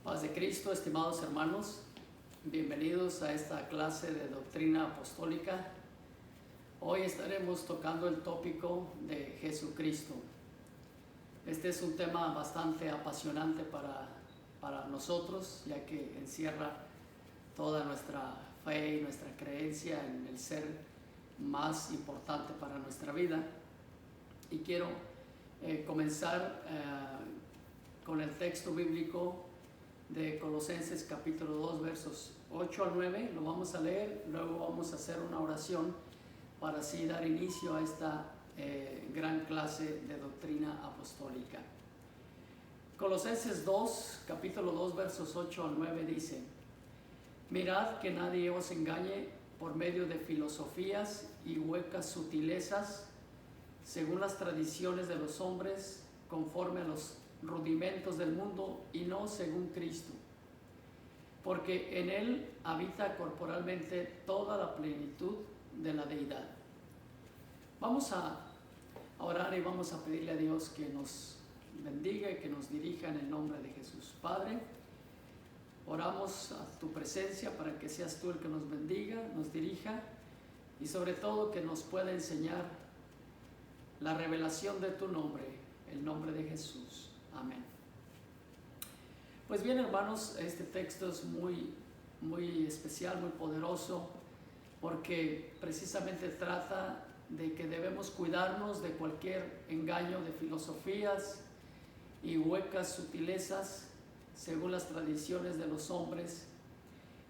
Paz de Cristo, estimados hermanos, bienvenidos a esta clase de doctrina apostólica. Hoy estaremos tocando el tópico de Jesucristo. Este es un tema bastante apasionante para nosotros, ya que encierra toda nuestra fe y nuestra creencia en el ser más importante para nuestra vida. Y quiero comenzar con el texto bíblico de Colosenses capítulo 2 versos 8 al 9. Lo vamos a leer, luego vamos a hacer una oración para así dar inicio a esta gran clase de doctrina apostólica. Colosenses 2, capítulo 2 versos 8 al 9 dice: mirad que nadie os engañe por medio de filosofías y huecas sutilezas, según las tradiciones de los hombres, conforme a los rudimentos del mundo y no según Cristo, porque en Él habita corporalmente toda la plenitud de la deidad. Vamos a orar y vamos a pedirle a Dios que nos bendiga y que nos dirija en el nombre de Jesús. Padre, oramos a tu presencia para que seas tú el que nos bendiga, nos dirija y sobre todo que nos pueda enseñar la revelación de tu nombre, el nombre de Jesús. Amén. Pues bien, hermanos, este texto es muy especial, muy poderoso, porque precisamente trata de que debemos cuidarnos de cualquier engaño de filosofías y huecas sutilezas según las tradiciones de los hombres.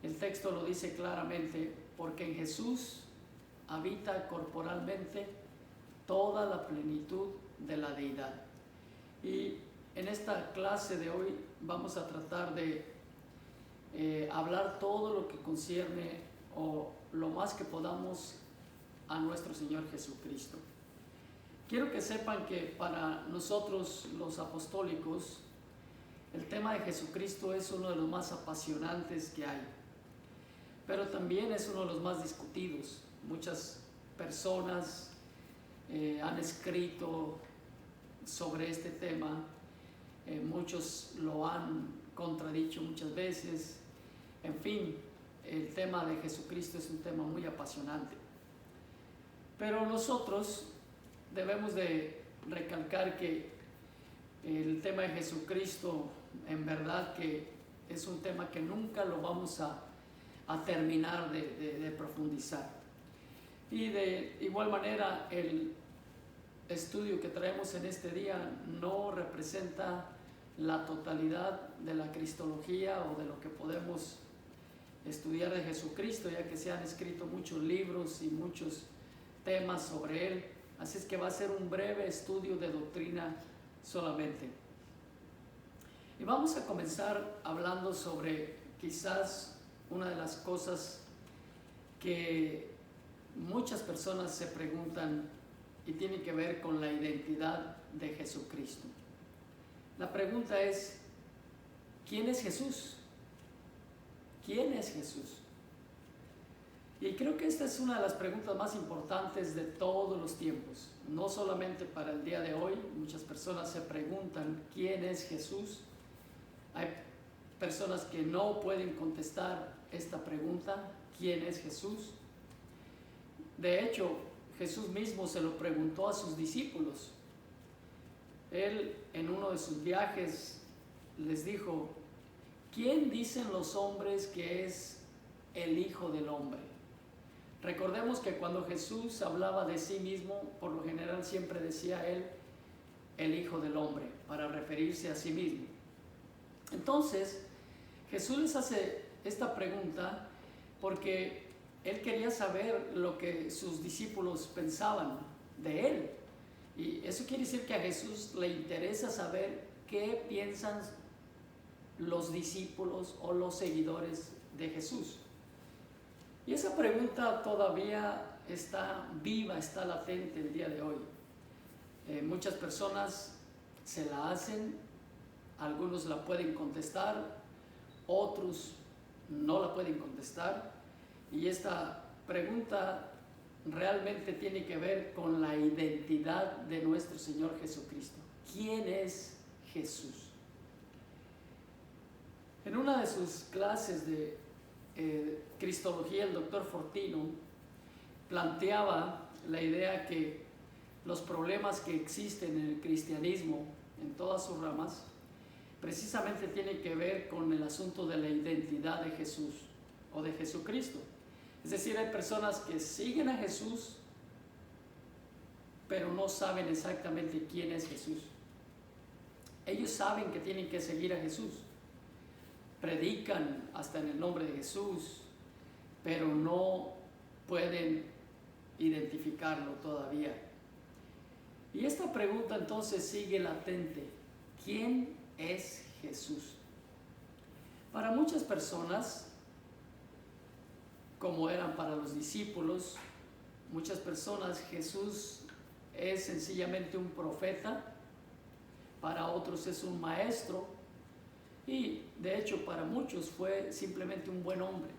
El texto lo dice claramente: porque en Jesús habita corporalmente toda la plenitud de la deidad. Y en esta clase de hoy vamos a tratar de hablar todo lo que concierne o lo más que podamos a nuestro Señor Jesucristo. Quiero que sepan que para nosotros los apostólicos el tema de Jesucristo es uno de los más apasionantes que hay, pero también es uno de los más discutidos. Muchas personas han escrito sobre este tema. Muchos lo han contradicho muchas veces. En fin, el tema de Jesucristo es un tema muy apasionante. Pero nosotros debemos de recalcar que el tema de Jesucristo, en verdad que es un tema que nunca lo vamos a terminar de profundizar. Y de igual manera, el estudio que traemos en este día no representa la totalidad de la cristología o de lo que podemos estudiar de Jesucristo, ya que se han escrito muchos libros y muchos temas sobre Él. Así es que va a ser un breve estudio de doctrina solamente. Y vamos a comenzar hablando sobre quizás una de las cosas que muchas personas se preguntan y tiene que ver con la identidad de Jesucristo. La pregunta es: ¿quién es Jesús? ¿Quién es Jesús? Y creo que esta es una de las preguntas más importantes de todos los tiempos, no solamente para el día de hoy. Muchas personas se preguntan ¿quién es Jesús? Hay personas que no pueden contestar esta pregunta: ¿quién es Jesús? De hecho, Jesús mismo se lo preguntó a sus discípulos. Él, en uno de sus viajes, les dijo: ¿quién dicen los hombres que es el Hijo del Hombre? Recordemos que cuando Jesús hablaba de sí mismo, por lo general siempre decía él el Hijo del Hombre, para referirse a sí mismo. Entonces, Jesús les hace esta pregunta porque Él quería saber lo que sus discípulos pensaban de Él. Y eso quiere decir que a Jesús le interesa saber qué piensan los discípulos o los seguidores de Jesús. Y esa pregunta todavía está viva, está latente el día de hoy. Muchas personas se la hacen, algunos la pueden contestar, otros no la pueden contestar. Y esta pregunta realmente tiene que ver con la identidad de nuestro Señor Jesucristo. ¿Quién es Jesús? En de sus clases de Cristología, el doctor Fortino planteaba la idea que los problemas que existen en el cristianismo, en todas sus ramas, precisamente tienen que ver con el asunto de la identidad de Jesús o de Jesucristo. Es decir, hay personas que siguen a Jesús, pero no saben exactamente quién es Jesús. Ellos saben que tienen que seguir a Jesús, predican hasta en el nombre de Jesús, pero no pueden identificarlo todavía. Y esta pregunta entonces sigue latente: ¿quién es Jesús? Para muchas personas, como eran para los discípulos, muchas personas, Jesús es sencillamente un profeta, para otros es un maestro, y de hecho para muchos fue simplemente un buen hombre.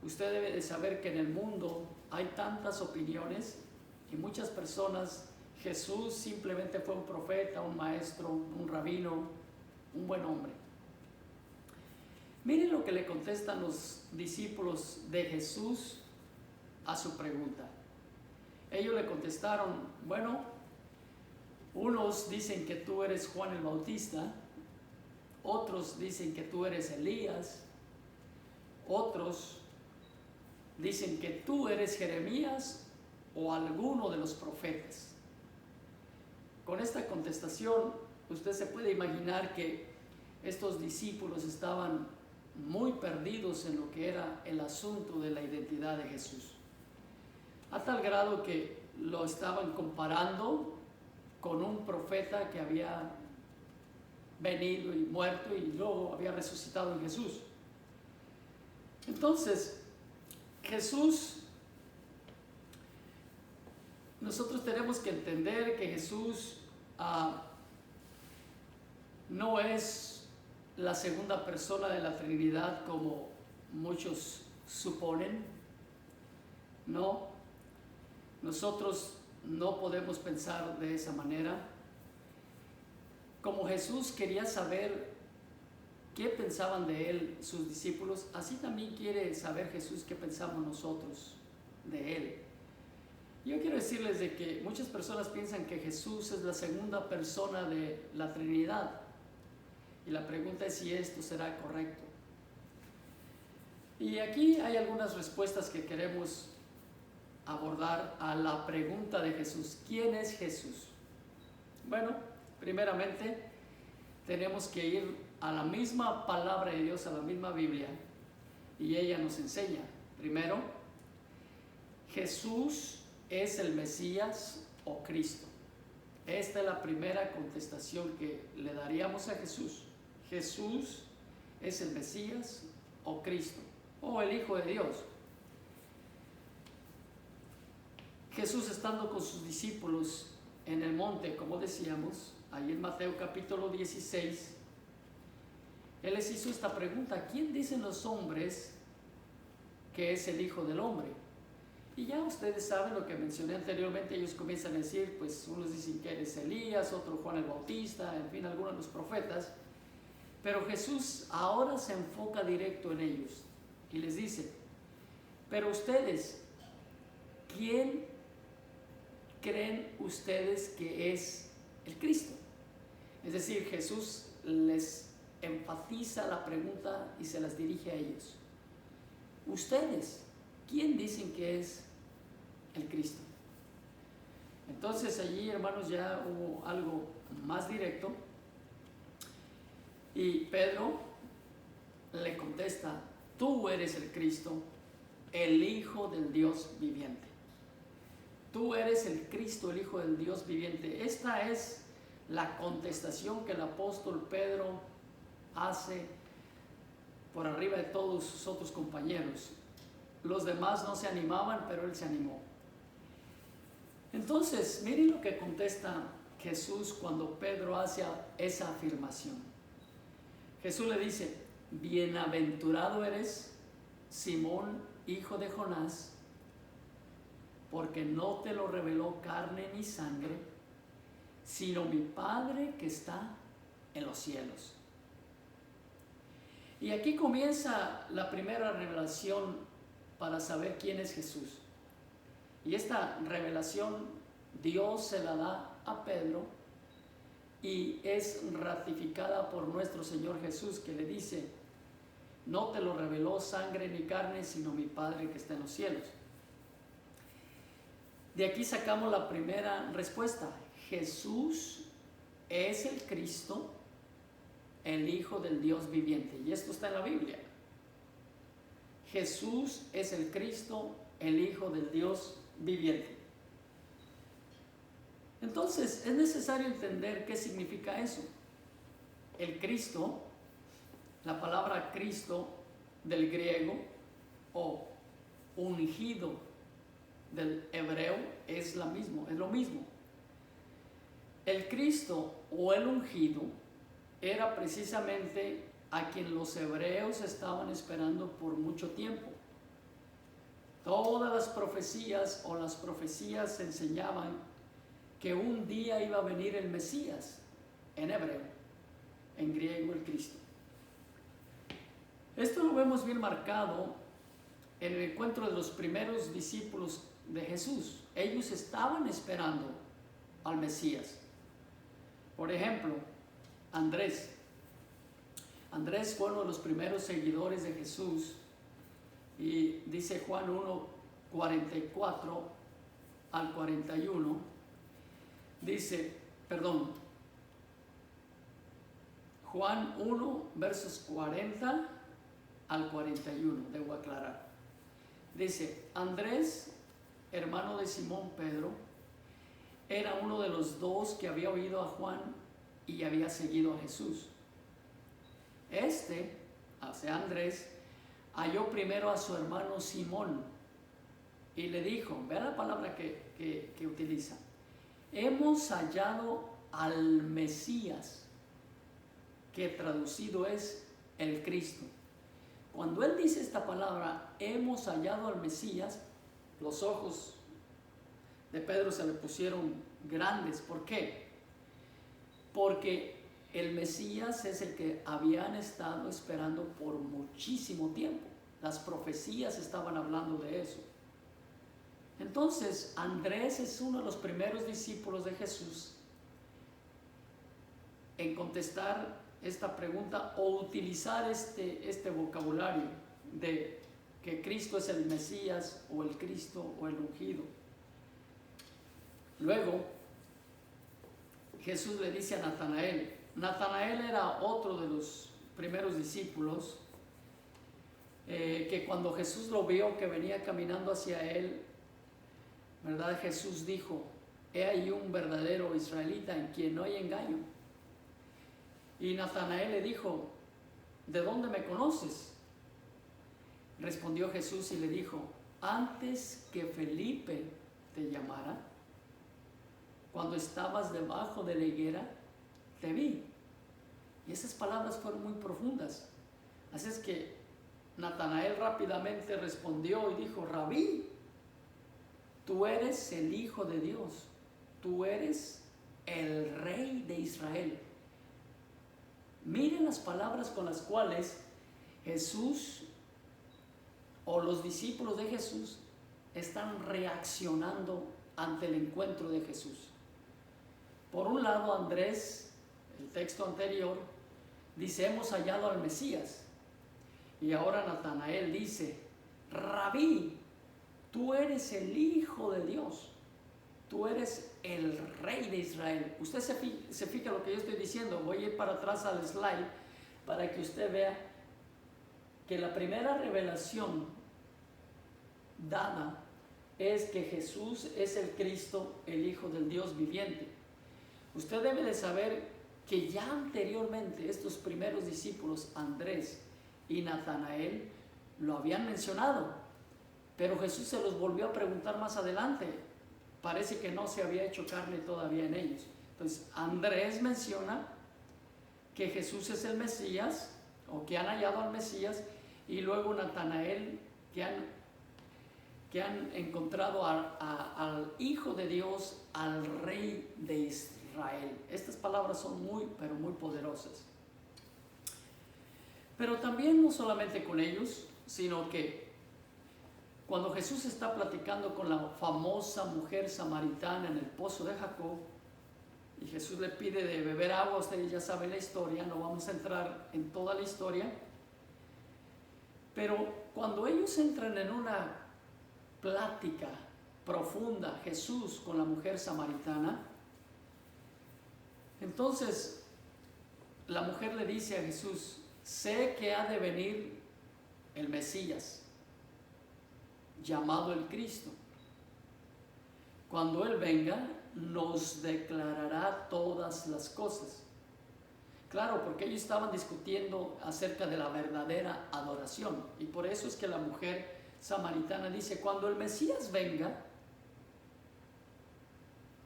Usted debe de saber que en el mundo hay tantas opiniones y muchas personas, Jesús simplemente fue un profeta, un maestro, un rabino, un buen hombre. Miren lo que le contestan los discípulos de Jesús a su pregunta. Ellos le contestaron: bueno, unos dicen que tú eres Juan el Bautista, otros dicen que tú eres Elías, otros dicen que tú eres Jeremías o alguno de los profetas. Con esta contestación, usted se puede imaginar que estos discípulos estaban muy perdidos en lo que era el asunto de la identidad de Jesús, a tal grado que lo estaban comparando con un profeta que había venido y muerto y luego había resucitado en Jesús. Entonces, Jesús, nosotros tenemos que entender que Jesús no es la segunda persona de la Trinidad como muchos suponen. No, nosotros no podemos pensar de esa manera. Como Jesús quería saber qué pensaban de él sus discípulos, así también quiere saber Jesús qué pensamos nosotros de él. Yo quiero decirles de que muchas personas piensan que Jesús es la segunda persona de la Trinidad, y la pregunta es si esto será correcto. Y aquí hay algunas respuestas que queremos abordar a la pregunta de Jesús: ¿quién es Jesús? Bueno, primeramente tenemos que ir a la misma palabra de Dios, a la misma Biblia, y ella nos enseña. Primero, Jesús es el Mesías o Cristo. Esta es la primera contestación que le daríamos a Jesús. Jesús es el Mesías o Cristo, o el Hijo de Dios. Jesús, estando con sus discípulos en el monte, como decíamos, ahí en Mateo capítulo 16, Él les hizo esta pregunta: ¿quién dicen los hombres que es el Hijo del Hombre? Y ya ustedes saben lo que mencioné anteriormente. Ellos comienzan a decir, pues unos dicen que eres Elías, otro Juan el Bautista, en fin, algunos de los profetas. Pero Jesús ahora se enfoca directo en ellos y les dice: pero ustedes, ¿quién creen ustedes que es el Cristo? Es decir, Jesús les enfatiza la pregunta y se las dirige a ellos. Ustedes, ¿quién dicen que es el Cristo? Entonces allí, hermanos, ya hubo algo más directo, y Pedro le contesta: tú eres el Cristo, el Hijo del Dios viviente. Tú eres el Cristo, el Hijo del Dios viviente. Esta es la contestación que el apóstol Pedro hace por arriba de todos sus otros compañeros. Los demás no se animaban, pero él se animó. Entonces, miren lo que contesta Jesús cuando Pedro hace esa afirmación. Jesús le dice: bienaventurado eres, Simón, hijo de Jonás, porque no te lo reveló carne ni sangre, sino mi Padre que está en los cielos. Y aquí comienza la primera revelación para saber quién es Jesús. Y esta revelación Dios se la da a Pedro y es ratificada por nuestro Señor Jesús, que le dice: no te lo reveló sangre ni carne, sino mi Padre que está en los cielos. De aquí sacamos la primera respuesta. Jesús es el Cristo, el Hijo del Dios viviente. Y esto está en la Biblia. Jesús es el Cristo, el Hijo del Dios viviente. Entonces, es necesario entender qué significa eso. El Cristo, la palabra Cristo del griego o ungido del hebreo es lo mismo. El Cristo o el ungido era precisamente a quien los hebreos estaban esperando por mucho tiempo. Todas las profecías enseñaban que un día iba a venir el Mesías, en hebreo, en griego el Cristo. Esto lo vemos bien marcado en el encuentro de los primeros discípulos de Jesús. Ellos estaban esperando al Mesías. Por ejemplo, Andrés fue uno de los primeros seguidores de Jesús, y dice Juan 1, 44 al 41, Juan 1, versos 40 al 41, debo aclarar. Dice: Andrés, hermano de Simón Pedro, era uno de los dos que había oído a Juan y había seguido a Jesús. Andrés, halló primero a su hermano Simón y le dijo, vea la palabra que utiliza: hemos hallado al Mesías, que traducido es el Cristo. Cuando él dice esta palabra, hemos hallado al Mesías, los ojos de Pedro se le pusieron grandes. ¿Por qué? Porque el Mesías es el que habían estado esperando por muchísimo tiempo. Las profecías estaban hablando de eso. Entonces, Andrés es uno de los primeros discípulos de Jesús en contestar esta pregunta o utilizar este vocabulario de que Cristo es el Mesías o el Cristo o el ungido. Luego, Jesús le dice a Natanael. Natanael era otro de los primeros discípulos que cuando Jesús lo vio que venía caminando hacia él, ¿verdad? Jesús dijo: he ahí un verdadero israelita en quien no hay engaño. Y Natanael le dijo: ¿de dónde me conoces? Respondió Jesús y le dijo: antes que Felipe te llamara, cuando estabas debajo de la higuera, te vi. Y esas palabras fueron muy profundas. Así es que Natanael rápidamente respondió y dijo: Rabí, tú eres el Hijo de Dios, tú eres el Rey de Israel. Miren las palabras con las cuales Jesús o los discípulos de Jesús están reaccionando ante el encuentro de Jesús. Por un lado, Andrés, el texto anterior, dice: hemos hallado al Mesías. Y ahora Natanael dice: Rabí, tú eres el Hijo de Dios, tú eres el Rey de Israel. Usted se fija lo que yo estoy diciendo. Voy a ir para atrás al slide para que usted vea que la primera revelación dada es que Jesús es el Cristo, el Hijo del Dios viviente. Usted debe de saber que ya anteriormente estos primeros discípulos, Andrés y Natanael, lo habían mencionado, pero Jesús se los volvió a preguntar más adelante. Parece que no se había hecho carne todavía en ellos. Entonces, Andrés menciona que Jesús es el Mesías, o que han hallado al Mesías, y luego Natanael, que han encontrado al Hijo de Dios, al Rey de Israel. Estas palabras son muy, pero muy poderosas. Pero también no solamente con ellos, sino que cuando Jesús está platicando con la famosa mujer samaritana en el pozo de Jacob, y Jesús le pide de beber agua, ustedes ya saben la historia, no vamos a entrar en toda la historia, pero cuando ellos entran en una plática profunda, Jesús con la mujer samaritana, entonces la mujer le dice a Jesús: sé que ha de venir el Mesías, llamado el Cristo. Cuando Él venga, nos declarará todas las cosas. Claro, porque ellos estaban discutiendo acerca de la verdadera adoración. Y por eso es que la mujer samaritana dice: cuando el Mesías venga,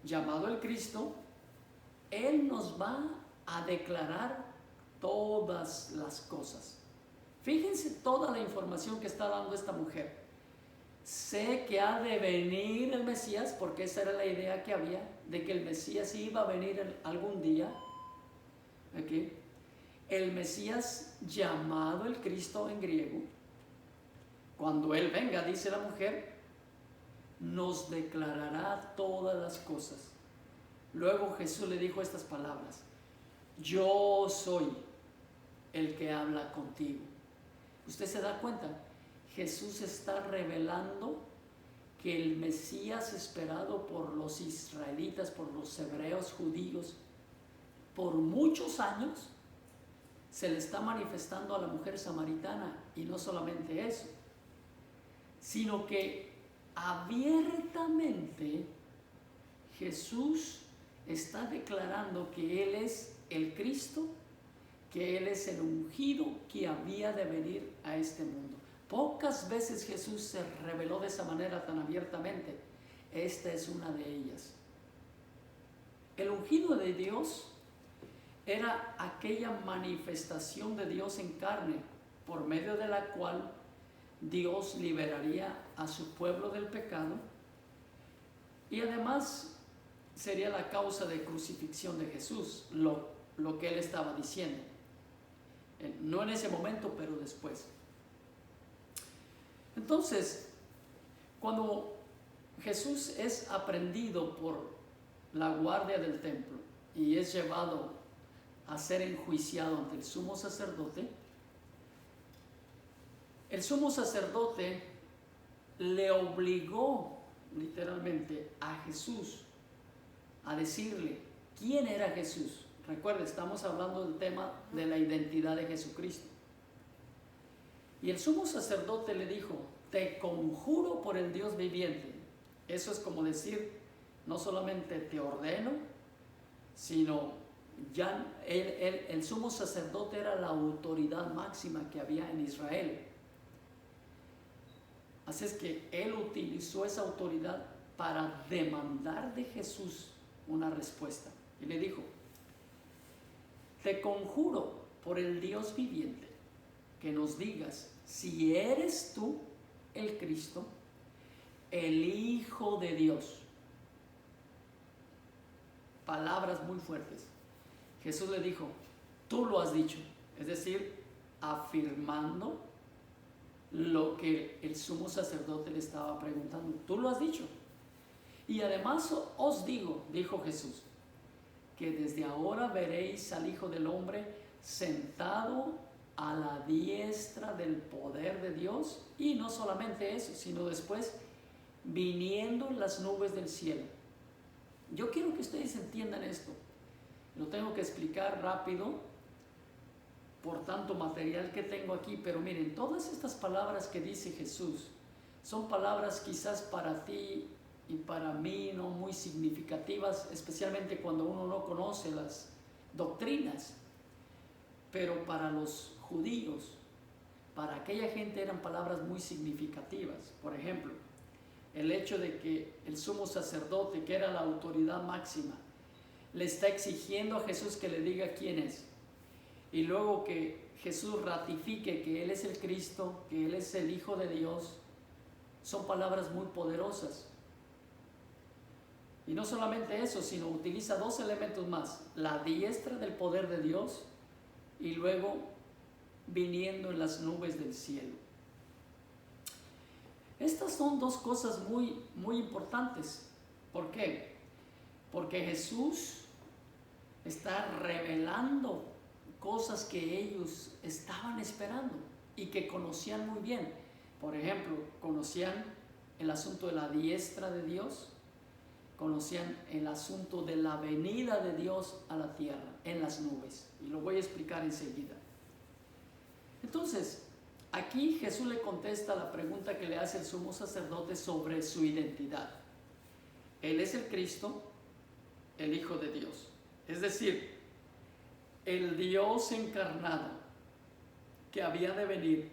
llamado el Cristo, Él nos va a declarar todas las cosas. Fíjense toda la información que está dando esta mujer. Sé que ha de venir el Mesías, porque esa era la idea que había, de que el Mesías iba a venir algún día. Aquí. El Mesías, llamado el Cristo en griego, cuando Él venga, dice la mujer, nos declarará todas las cosas. Luego Jesús le dijo estas palabras: yo soy el que habla contigo. ¿Usted se da cuenta? Jesús está revelando que el Mesías esperado por los israelitas, por los hebreos judíos, por muchos años, se le está manifestando a la mujer samaritana. Y no solamente eso, sino que abiertamente Jesús está declarando que Él es el Cristo, que Él es el ungido que había de venir a este mundo. Pocas veces Jesús se reveló de esa manera tan abiertamente. Esta es una de ellas. El ungido de Dios era aquella manifestación de Dios en carne, por medio de la cual Dios liberaría a su pueblo del pecado, y además sería la causa de crucifixión de Jesús, lo que Él estaba diciendo. No en ese momento, pero después. Entonces, cuando Jesús es aprehendido por la guardia del templo y es llevado a ser enjuiciado ante el sumo sacerdote, el sumo sacerdote le obligó literalmente a Jesús a decirle quién era Jesús. Recuerde, estamos hablando del tema de la identidad de Jesucristo. Y el sumo sacerdote le dijo: te conjuro por el Dios viviente. Eso es como decir, no solamente te ordeno, sino ya el sumo sacerdote era la autoridad máxima que había en Israel. Así es que él utilizó esa autoridad para demandar de Jesús una respuesta. Y le dijo: te conjuro por el Dios viviente que nos digas si eres tú el Cristo, el Hijo de Dios. Palabras muy fuertes. Jesús le dijo: tú lo has dicho. Es decir, afirmando lo que el sumo sacerdote le estaba preguntando. Tú lo has dicho. Y además os digo, dijo Jesús, que desde ahora veréis al Hijo del Hombre sentado a la diestra del poder de Dios. Y no solamente eso, sino después viniendo en las nubes del cielo. Yo quiero que ustedes entiendan esto. Lo tengo que explicar rápido por tanto material que tengo aquí, pero miren, todas estas palabras que dice Jesús son palabras quizás para ti y para mí no muy significativas, especialmente cuando uno no conoce las doctrinas, pero para los judíos, para aquella gente eran palabras muy significativas. Por ejemplo, el hecho de que el sumo sacerdote, que era la autoridad máxima, le está exigiendo a Jesús que le diga quién es, y luego que Jesús ratifique que Él es el Cristo, que Él es el Hijo de Dios, son palabras muy poderosas. Y no solamente eso, sino utiliza dos elementos más: la diestra del poder de Dios y luego viniendo en las nubes del cielo. Estas son dos cosas muy, muy importantes. ¿Por qué? Porque Jesús está revelando cosas que ellos estaban esperando y que conocían muy bien. Por ejemplo, conocían el asunto de la diestra de Dios, conocían el asunto de la venida de Dios a la tierra en las nubes, y lo voy a explicar enseguida. Entonces, aquí Jesús le contesta la pregunta que le hace el sumo sacerdote sobre su identidad. Él es el Cristo, el Hijo de Dios, es decir, el Dios encarnado que había de venir.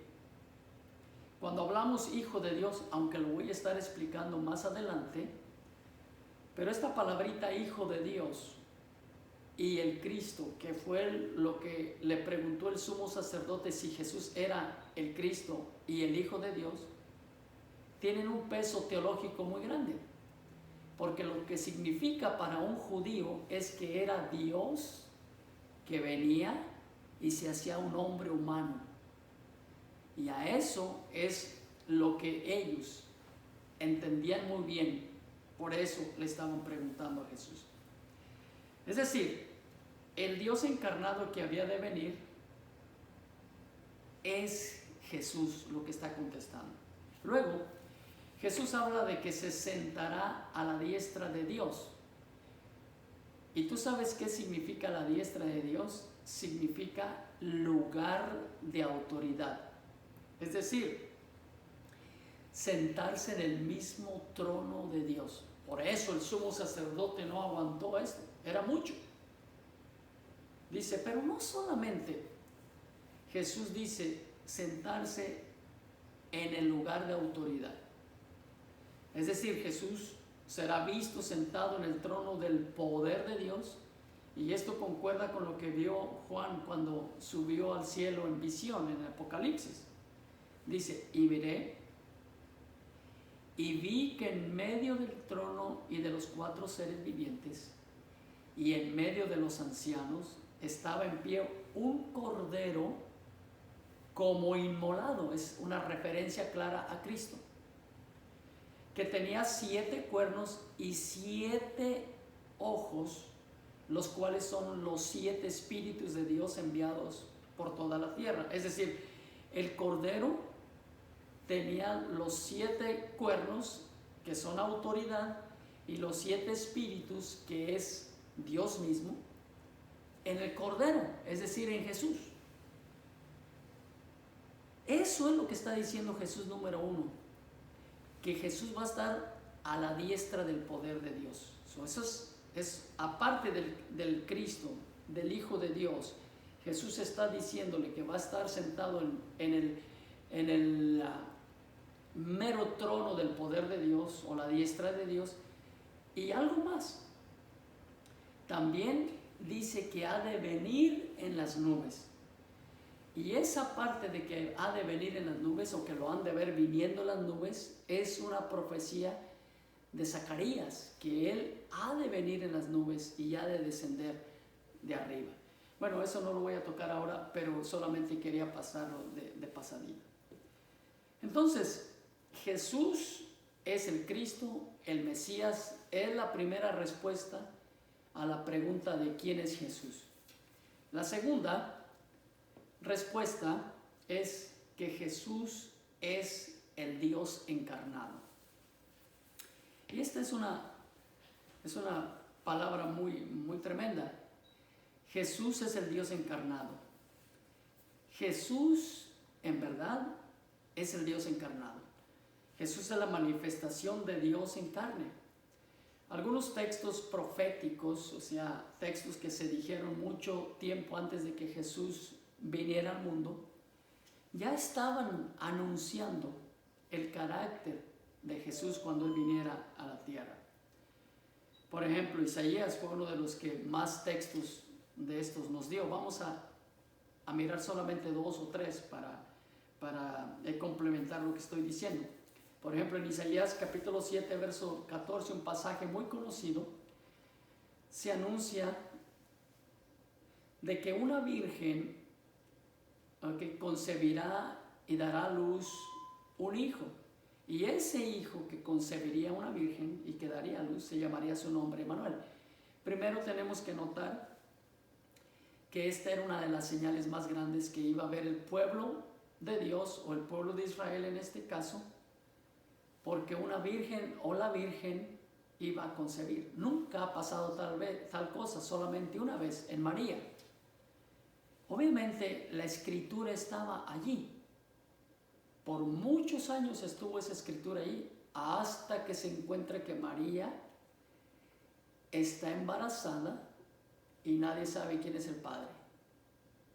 Cuando hablamos Hijo de Dios, aunque lo voy a estar explicando más adelante, pero esta palabrita Hijo de Dios y el Cristo, que fue lo que le preguntó el sumo sacerdote si Jesús era el Cristo y el Hijo de Dios, tienen un peso teológico muy grande, porque lo que significa para un judío es que era Dios que venía y se hacía un hombre humano, y a eso es lo que ellos entendían muy bien. Por eso le estaban preguntando a Jesús. Es decir, el Dios encarnado que había de venir es Jesús lo que está contestando. Luego, Jesús habla de que se sentará a la diestra de Dios. ¿Y tú sabes qué significa la diestra de Dios? Significa lugar de autoridad. Es decir, sentarse en el mismo trono de Dios. Por eso el sumo sacerdote no aguantó esto, era mucho. Dice, pero no solamente Jesús dice sentarse en el lugar de autoridad. Es decir, Jesús será visto sentado en el trono del poder de Dios, y esto concuerda con lo que vio Juan cuando subió al cielo en visión en el Apocalipsis. Dice, y miré y vi que en medio del trono y de los 4 seres vivientes y en medio de los ancianos estaba en pie un cordero como inmolado. Es una referencia clara a Cristo, que tenía 7 cuernos y 7 ojos, los cuales son los 7 espíritus de Dios enviados por toda la tierra. Es decir, el cordero tenía los 7 cuernos, que son autoridad, y los 7 espíritus, que es Dios mismo, en el cordero, es decir, en Jesús. Eso es lo que está diciendo Jesús número 1, que Jesús va a estar a la diestra del poder de Dios. Eso es aparte del Cristo, del Hijo de Dios. Jesús está diciéndole que va a estar sentado en el mero trono del poder de Dios, o la diestra de Dios. Y algo más, también dice que ha de venir en las nubes. Y esa parte de que ha de venir en las nubes, o que lo han de ver viniendo en las nubes, es una profecía de Zacarías, que él ha de venir en las nubes y ha de descender de arriba. Bueno, eso no lo voy a tocar ahora, pero solamente quería pasarlo de pasadita. Entonces, Jesús es el Cristo, el Mesías, es la primera respuesta a la pregunta de quién es Jesús. La segunda respuesta es que Jesús es el Dios encarnado. Y esta es una palabra muy, muy tremenda. Jesús es el Dios encarnado. Jesús, en verdad, es el Dios encarnado. Jesús es la manifestación de Dios en carne. Algunos textos proféticos, o sea, textos que se dijeron mucho tiempo antes de que Jesús viniera al mundo, ya estaban anunciando el carácter de Jesús cuando Él viniera a la tierra. Por ejemplo, Isaías fue uno de los que más textos de estos nos dio. Vamos a mirar solamente 2 o 3 para complementar lo que estoy diciendo. Por ejemplo, en Isaías capítulo 7, verso 14, un pasaje muy conocido, se anuncia de que una virgen que concebirá y dará a luz un hijo. Y ese hijo que concebiría una virgen y que daría a luz se llamaría su nombre Emmanuel. Primero tenemos que notar que esta era una de las señales más grandes que iba a ver el pueblo de Dios, o el pueblo de Israel en este caso, porque una virgen o la virgen iba a concebir. Nunca ha pasado tal cosa, solamente una vez en María. Obviamente la escritura estaba allí. Por muchos años estuvo esa escritura allí, hasta que se encuentra que María está embarazada y nadie sabe quién es el padre.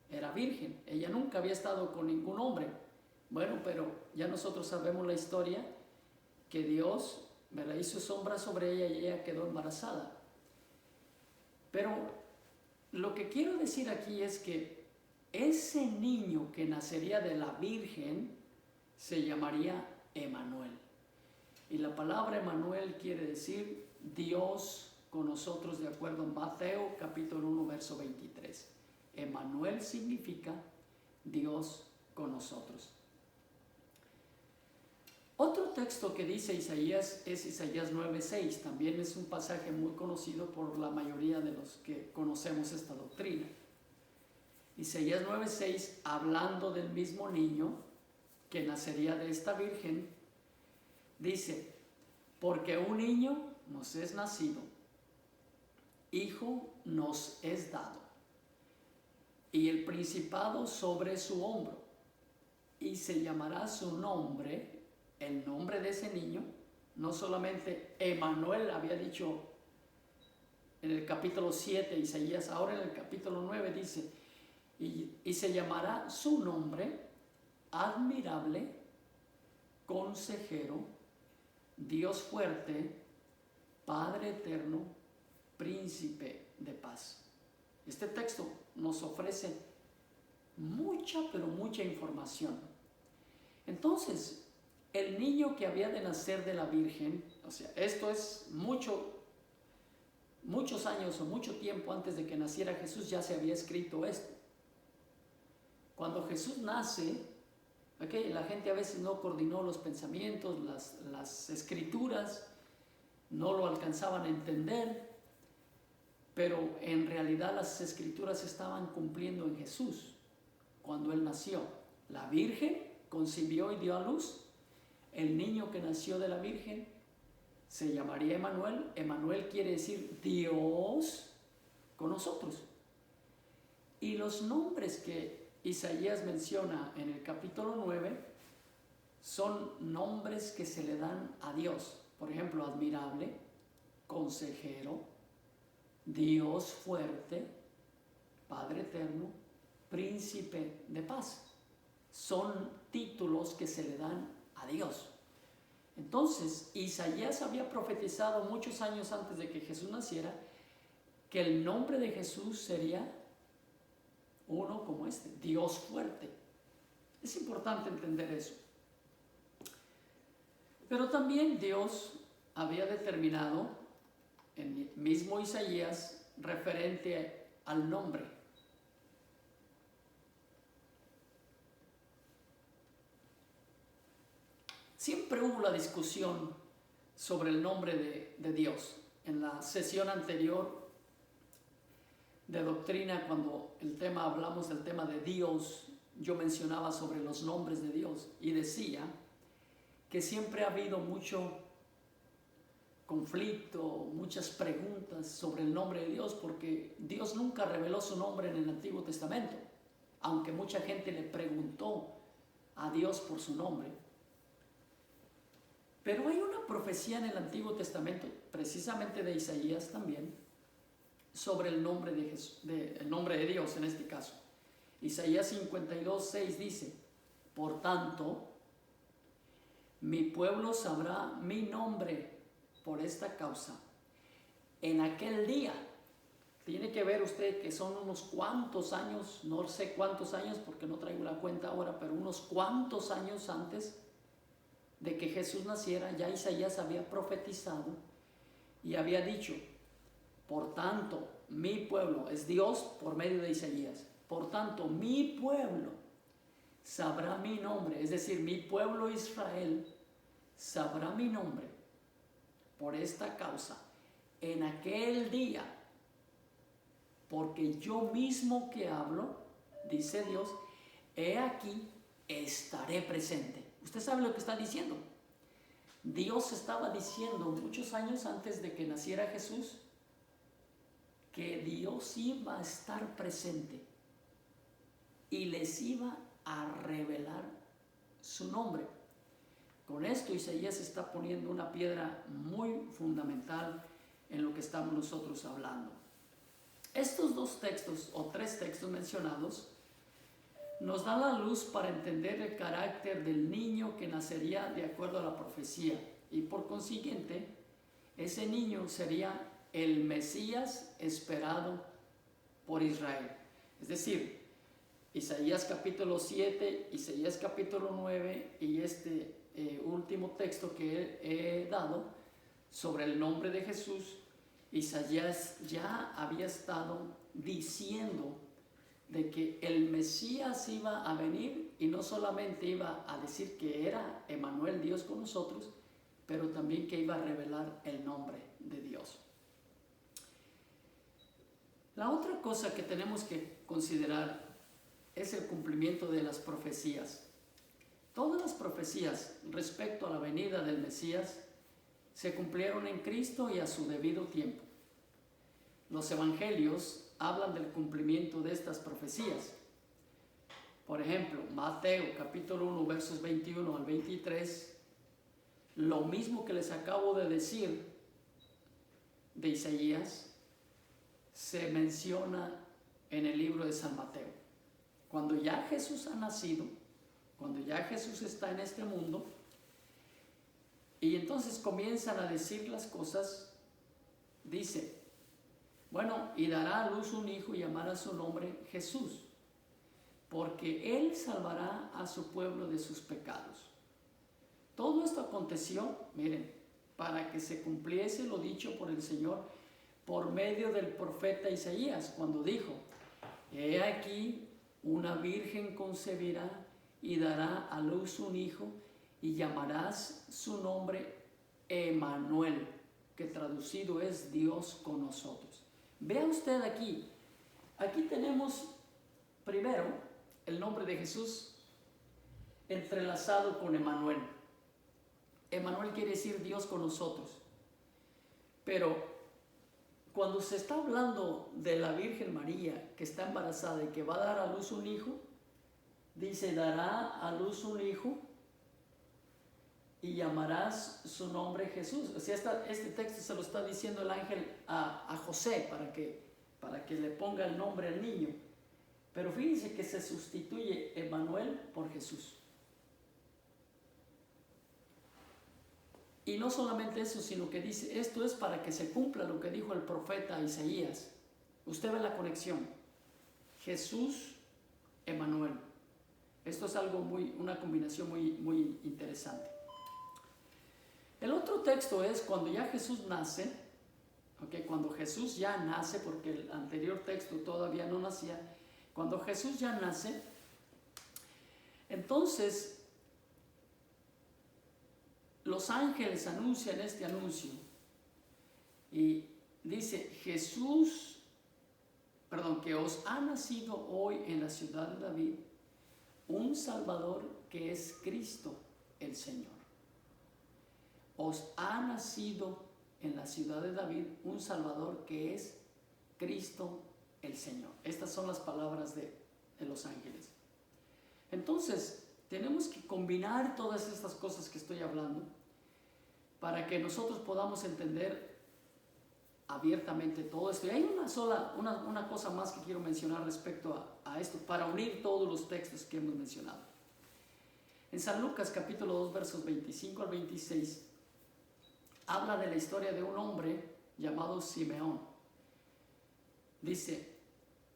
Era virgen, ella nunca había estado con ningún hombre. Bueno, pero ya nosotros sabemos la historia, que Dios, ¿verdad?, hizo sombra sobre ella y ella quedó embarazada. Pero lo que quiero decir aquí es que ese niño que nacería de la virgen se llamaría Emmanuel. Y la palabra Emmanuel quiere decir Dios con nosotros, de acuerdo en Mateo capítulo 1 verso 23. Emmanuel significa Dios con nosotros. Otro texto que dice Isaías es Isaías 9:6. También es un pasaje muy conocido por la mayoría de los que conocemos esta doctrina. Isaías 9:6, hablando del mismo niño que nacería de esta virgen, dice: porque un niño nos es nacido, hijo nos es dado, y el principado sobre su hombro, y se llamará su nombre, el nombre de ese niño, no solamente Emmanuel había dicho en el capítulo 7 Isaías, ahora en el capítulo 9 dice, y se llamará su nombre admirable, consejero, Dios fuerte, Padre eterno, príncipe de paz. Este texto nos ofrece mucha, pero mucha información. Entonces, el niño que había de nacer de la Virgen, o sea, esto es muchos años o mucho tiempo antes de que naciera Jesús, ya se había escrito esto. Cuando Jesús nace, la gente a veces no coordinó los pensamientos, las escrituras, no lo alcanzaban a entender, pero en realidad las escrituras estaban cumpliendo en Jesús. Cuando Él nació, la Virgen concibió y dio a luz. El niño que nació de la Virgen se llamaría Emmanuel. Emmanuel quiere decir Dios con nosotros. Y los nombres que Isaías menciona en el capítulo 9 son nombres que se le dan a Dios. Por ejemplo, admirable, consejero, Dios fuerte, Padre eterno, príncipe de paz. Son títulos que se le dan a Dios. Entonces, Isaías había profetizado muchos años antes de que Jesús naciera que el nombre de Jesús sería uno como este, Dios fuerte. Es importante entender eso. Pero también Dios había determinado en el mismo Isaías referente al nombre. Siempre hubo la discusión sobre el nombre de Dios. En la sesión anterior de doctrina, cuando hablamos del tema de Dios, yo mencionaba sobre los nombres de Dios y decía que siempre ha habido mucho conflicto, muchas preguntas sobre el nombre de Dios, porque Dios nunca reveló su nombre en el Antiguo Testamento, aunque mucha gente le preguntó a Dios por su nombre. Pero hay una profecía en el Antiguo Testamento, precisamente de Isaías también, sobre el nombre de Jesús, el nombre de Dios en este caso. Isaías 52:6 dice: por tanto, mi pueblo sabrá mi nombre por esta causa. En aquel día, tiene que ver usted que son unos cuantos años, no sé cuántos años porque no traigo la cuenta ahora, pero unos cuantos años antes de que Jesús naciera, ya Isaías había profetizado y había dicho: por tanto, mi pueblo, es Dios por medio de Isaías, por tanto, mi pueblo sabrá mi nombre, es decir, mi pueblo Israel sabrá mi nombre por esta causa en aquel día, porque yo mismo que hablo, dice Dios, he aquí, estaré presente. ¿Usted sabe lo que está diciendo? Dios estaba diciendo muchos años antes de que naciera Jesús que Dios iba a estar presente y les iba a revelar su nombre. Con esto Isaías está poniendo una piedra muy fundamental en lo que estamos nosotros hablando. Estos dos textos o tres textos mencionados nos dan la luz para entender el carácter del niño que nacería de acuerdo a la profecía, y por consiguiente ese niño sería el Mesías esperado por Israel. Es decir, Isaías capítulo 7, Isaías capítulo 9 y este último texto que he dado sobre el nombre de Jesús, Isaías ya había estado diciendo de que el Mesías iba a venir, y no solamente iba a decir que era Emmanuel, Dios con nosotros, pero también que iba a revelar el nombre de Dios. La otra cosa que tenemos que considerar es el cumplimiento de las profecías. Todas las profecías respecto a la venida del Mesías se cumplieron en Cristo y a su debido tiempo. Los evangelios hablan del cumplimiento de estas profecías. Por ejemplo, Mateo capítulo 1 versos 21 al 23, lo mismo que les acabo de decir de Isaías, se menciona en el libro de San Mateo. Cuando ya Jesús ha nacido, cuando ya Jesús está en este mundo, y entonces comienzan a decir las cosas, dice, bueno, y dará a luz un hijo y llamará su nombre Jesús, porque él salvará a su pueblo de sus pecados. Todo esto aconteció, miren, para que se cumpliese lo dicho por el Señor por medio del profeta Isaías, cuando dijo, he aquí una virgen concebirá y dará a luz un hijo y llamarás su nombre Emmanuel, que traducido es Dios con nosotros. Vea usted aquí tenemos primero el nombre de Jesús entrelazado con Emmanuel. Emmanuel quiere decir Dios con nosotros. Pero cuando se está hablando de la Virgen María que está embarazada y que va a dar a luz un hijo, dice, dará a luz un hijo y llamarás su nombre Jesús. O sea, este texto se lo está diciendo el ángel a José para que le ponga el nombre al niño. Pero fíjense que se sustituye Emmanuel por Jesús. Y no solamente eso, sino que dice, esto es para que se cumpla lo que dijo el profeta Isaías. Usted ve la conexión. Jesús, Emmanuel. Esto es una combinación muy interesante. El otro texto es cuando ya Jesús nace, cuando Jesús ya nace, porque el anterior texto todavía no nacía, cuando Jesús ya nace, entonces los ángeles anuncian este anuncio y dice, que os ha nacido hoy en la ciudad de David un Salvador que es Cristo el Señor. Os ha nacido en la ciudad de David un Salvador que es Cristo el Señor. Estas son las palabras de los ángeles. Entonces, tenemos que combinar todas estas cosas que estoy hablando para que nosotros podamos entender abiertamente todo esto. Y hay una cosa más que quiero mencionar respecto a esto, para unir todos los textos que hemos mencionado. En San Lucas capítulo 2 versos 25 al 26 habla de la historia de un hombre llamado Simeón. Dice,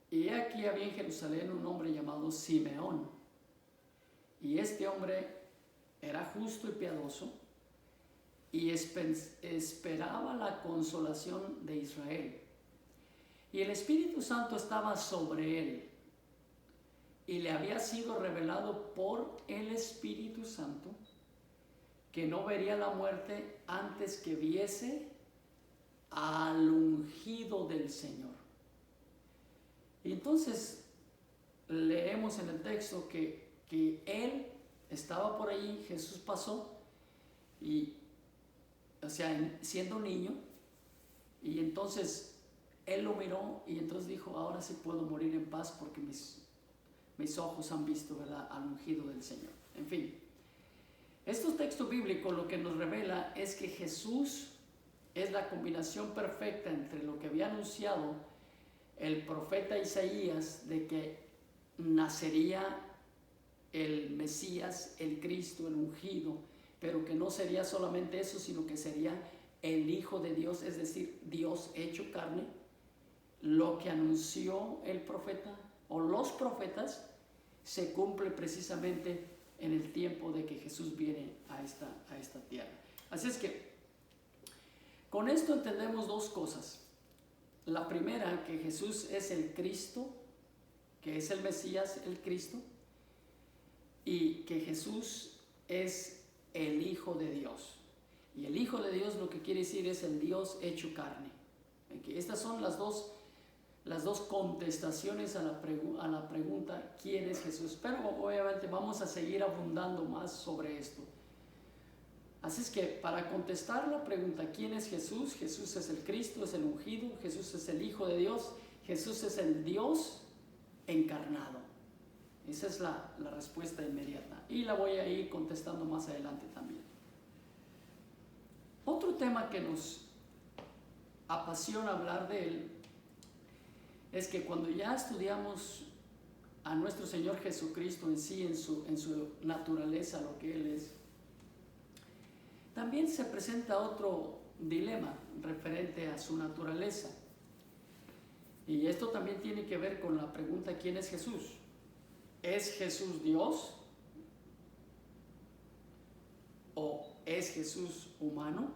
y aquí había en Jerusalén un hombre llamado Simeón, y este hombre era justo y piadoso y esperaba la consolación de Israel, y el Espíritu Santo estaba sobre él, y le había sido revelado por el Espíritu Santo que no vería la muerte antes que viese al ungido del Señor. Y entonces leemos en el texto que él estaba por ahí, Jesús pasó, y, o sea, siendo niño, y entonces él lo miró y entonces dijo, ahora sí puedo morir en paz porque mis ojos han visto, ¿verdad?, al ungido del Señor. En fin, estos textos bíblicos lo que nos revela es que Jesús es la combinación perfecta entre lo que había anunciado el profeta Isaías de que nacería el Mesías, el Cristo, el ungido, pero que no sería solamente eso, sino que sería el Hijo de Dios, es decir, Dios hecho carne. Lo que anunció el profeta o los profetas se cumple precisamente en el tiempo de que Jesús viene a esta tierra. Así es que con esto entendemos dos cosas. La primera, que Jesús es el Cristo, que es el Mesías, el Cristo, y que Jesús es el Hijo de Dios. Y el Hijo de Dios lo que quiere decir es el Dios hecho carne. Estas son las dos contestaciones a la pregunta ¿quién es Jesús? Pero obviamente vamos a seguir abundando más sobre esto. Así es que para contestar la pregunta ¿quién es Jesús? Jesús es el Cristo, es el ungido, Jesús es el Hijo de Dios, Jesús es el Dios encarnado. Esa es la respuesta inmediata y la voy a ir contestando más adelante también. Otro tema que nos apasiona hablar de él es que cuando ya estudiamos a nuestro Señor Jesucristo en sí, en su naturaleza, lo que Él es, también se presenta otro dilema referente a su naturaleza. Y esto también tiene que ver con la pregunta ¿quién es Jesús? ¿Es Jesús Dios? ¿O es Jesús humano?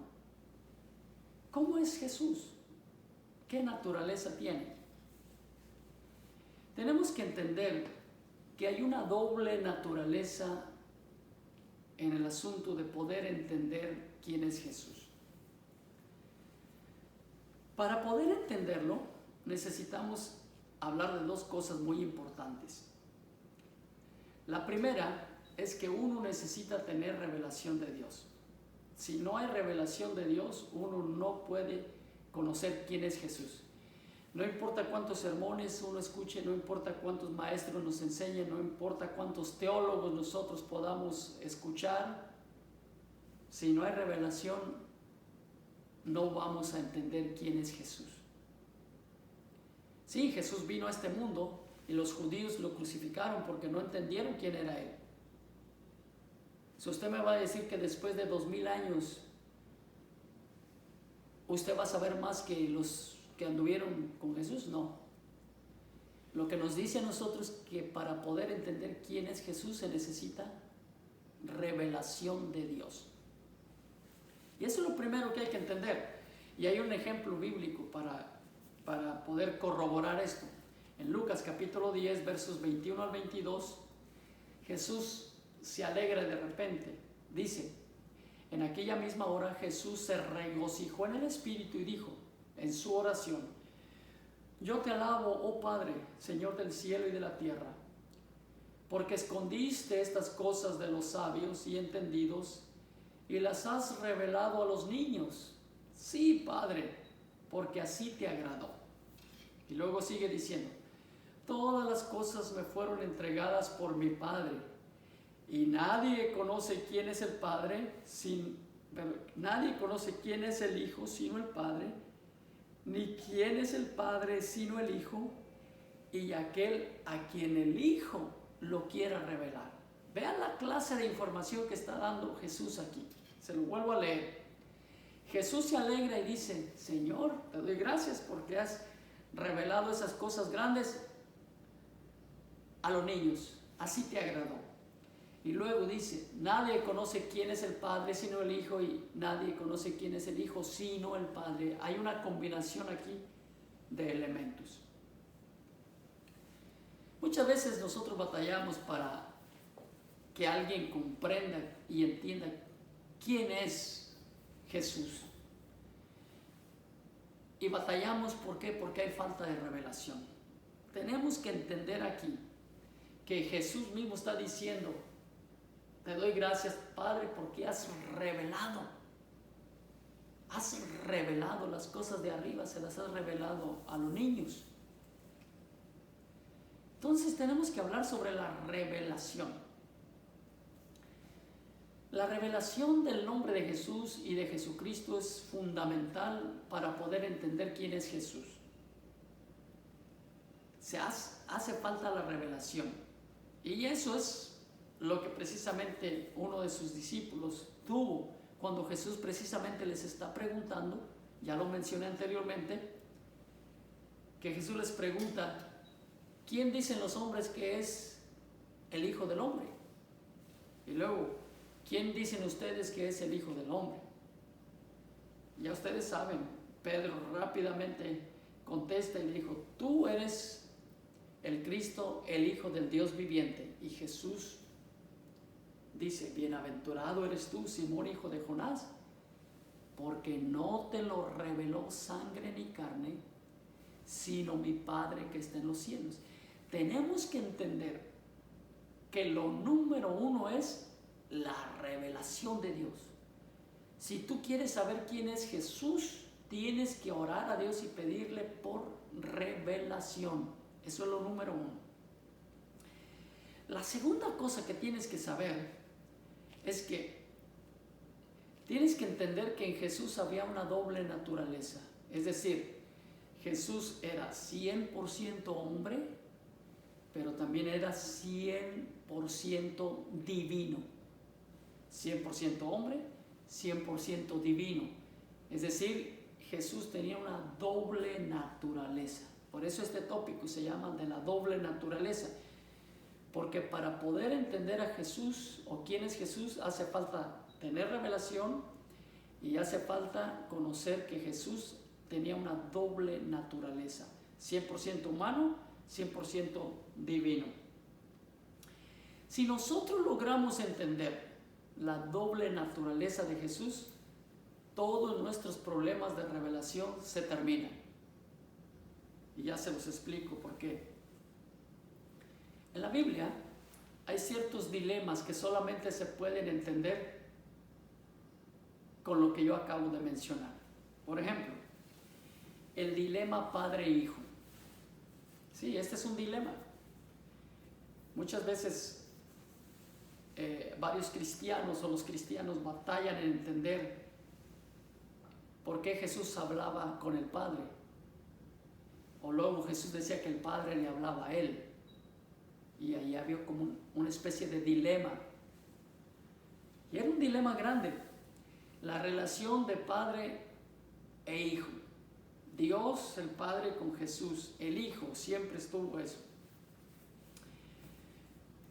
¿Cómo es Jesús? ¿Qué naturaleza tiene? Tenemos que entender que hay una doble naturaleza en el asunto de poder entender quién es Jesús. Para poder entenderlo, necesitamos hablar de dos cosas muy importantes. La primera es que uno necesita tener revelación de Dios. Si no hay revelación de Dios, uno no puede conocer quién es Jesús. No importa cuántos sermones uno escuche, no importa cuántos maestros nos enseñen, no importa cuántos teólogos nosotros podamos escuchar, si no hay revelación, no vamos a entender quién es Jesús. Sí, Jesús vino a este mundo y los judíos lo crucificaron porque no entendieron quién era Él. Si usted me va a decir que después de 2000 años usted va a saber más que los que anduvieron con Jesús, no. Lo que nos dice a nosotros es que para poder entender quién es Jesús se necesita revelación de Dios. Y eso es lo primero que hay que entender. Y hay un ejemplo bíblico para poder corroborar esto. En Lucas capítulo 10, versos 21 al 22, Jesús se alegra de repente. Dice, en aquella misma hora Jesús se regocijó en el Espíritu y dijo, en su oración, yo te alabo, oh Padre, Señor del cielo y de la tierra, porque escondiste estas cosas de los sabios y entendidos y las has revelado a los niños. Sí, Padre, porque así te agradó. Y luego sigue diciendo, todas las cosas me fueron entregadas por mi Padre, y nadie conoce quién es el Padre, nadie conoce quién es el Hijo sino el Padre, ni quién es el Padre sino el Hijo, y aquel a quien el Hijo lo quiera revelar. Vean la clase de información que está dando Jesús aquí. Se lo vuelvo a leer. Jesús se alegra y dice, Señor, te doy gracias porque has revelado esas cosas grandes a los niños. Así te agradó. Y luego dice, nadie conoce quién es el Padre sino el Hijo, y nadie conoce quién es el Hijo sino el Padre. Hay una combinación aquí de elementos. Muchas veces nosotros batallamos para que alguien comprenda y entienda quién es Jesús. Y batallamos, ¿por qué? Porque hay falta de revelación. Tenemos que entender aquí que Jesús mismo está diciendo: te doy gracias, Padre, porque has revelado las cosas de arriba, se las has revelado a los niños. Entonces tenemos que hablar sobre la revelación. La revelación del nombre de Jesús y de Jesucristo es fundamental para poder entender quién es Jesús. Hace falta la revelación. Y eso es lo que precisamente uno de sus discípulos tuvo cuando Jesús precisamente les está preguntando. Ya lo mencioné anteriormente, que Jesús les pregunta: ¿quién dicen los hombres que es el Hijo del Hombre? Y luego, ¿quién dicen ustedes que es el Hijo del Hombre? Ya ustedes saben, Pedro rápidamente contesta y le dijo: tú eres el Cristo, el Hijo del Dios viviente. Y Jesús dice: bienaventurado eres tú, Simón, hijo de Jonás, porque no te lo reveló sangre ni carne, sino mi Padre que está en los cielos. Tenemos que entender que lo número uno es la revelación de Dios. Si tú quieres saber quién es Jesús, tienes que orar a Dios y pedirle por revelación. Eso es lo número uno. La segunda cosa que tienes que saber es que tienes que entender que en Jesús había una doble naturaleza. Es decir, Jesús era 100% hombre, pero también era 100% divino. 100% hombre, 100% divino. Es decir, Jesús tenía una doble naturaleza. Por eso este tópico se llama de la doble naturaleza. Porque para poder entender a Jesús o quién es Jesús, hace falta tener revelación y hace falta conocer que Jesús tenía una doble naturaleza. 100% humano, 100% divino. Si nosotros logramos entender la doble naturaleza de Jesús, todos nuestros problemas de revelación se terminan. Y ya se los explico por qué. En la Biblia hay ciertos dilemas que solamente se pueden entender con lo que yo acabo de mencionar. Por ejemplo, el dilema padre-hijo. Sí, este es un dilema. Muchas veces varios cristianos o los cristianos batallan en entender por qué Jesús hablaba con el Padre. O luego Jesús decía que el Padre le hablaba a él. Y ahí había como una especie de dilema. Y era un dilema grande. La relación de padre e hijo. Dios, el Padre con Jesús, el Hijo, siempre estuvo eso.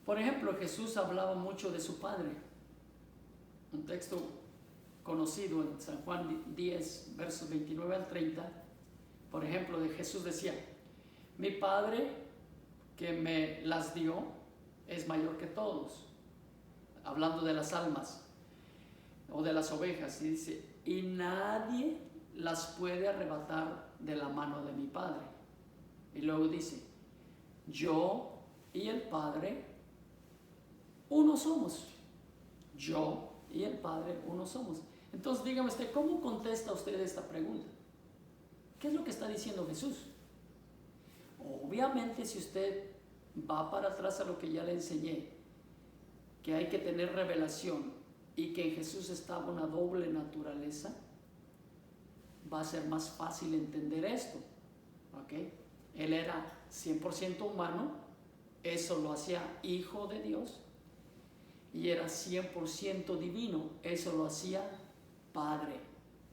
Por ejemplo, Jesús hablaba mucho de su Padre. Un texto conocido en San Juan 10, versos 29 al 30. Por ejemplo, de Jesús decía: mi Padre que me las dio es mayor que todos. Hablando de las almas o de las ovejas. Y dice: y nadie las puede arrebatar de la mano de mi Padre. Y luego dice: yo y el Padre uno somos. Yo y el Padre uno somos. Entonces dígame usted, ¿cómo contesta usted esta pregunta? ¿Qué es lo que está diciendo Jesús? Obviamente, si usted va para atrás a lo que ya le enseñé, que hay que tener revelación y que en Jesús estaba una doble naturaleza, va a ser más fácil entender esto. ¿Ok? Él era 100% humano, eso lo hacía hijo de Dios, y era 100% divino, eso lo hacía Padre.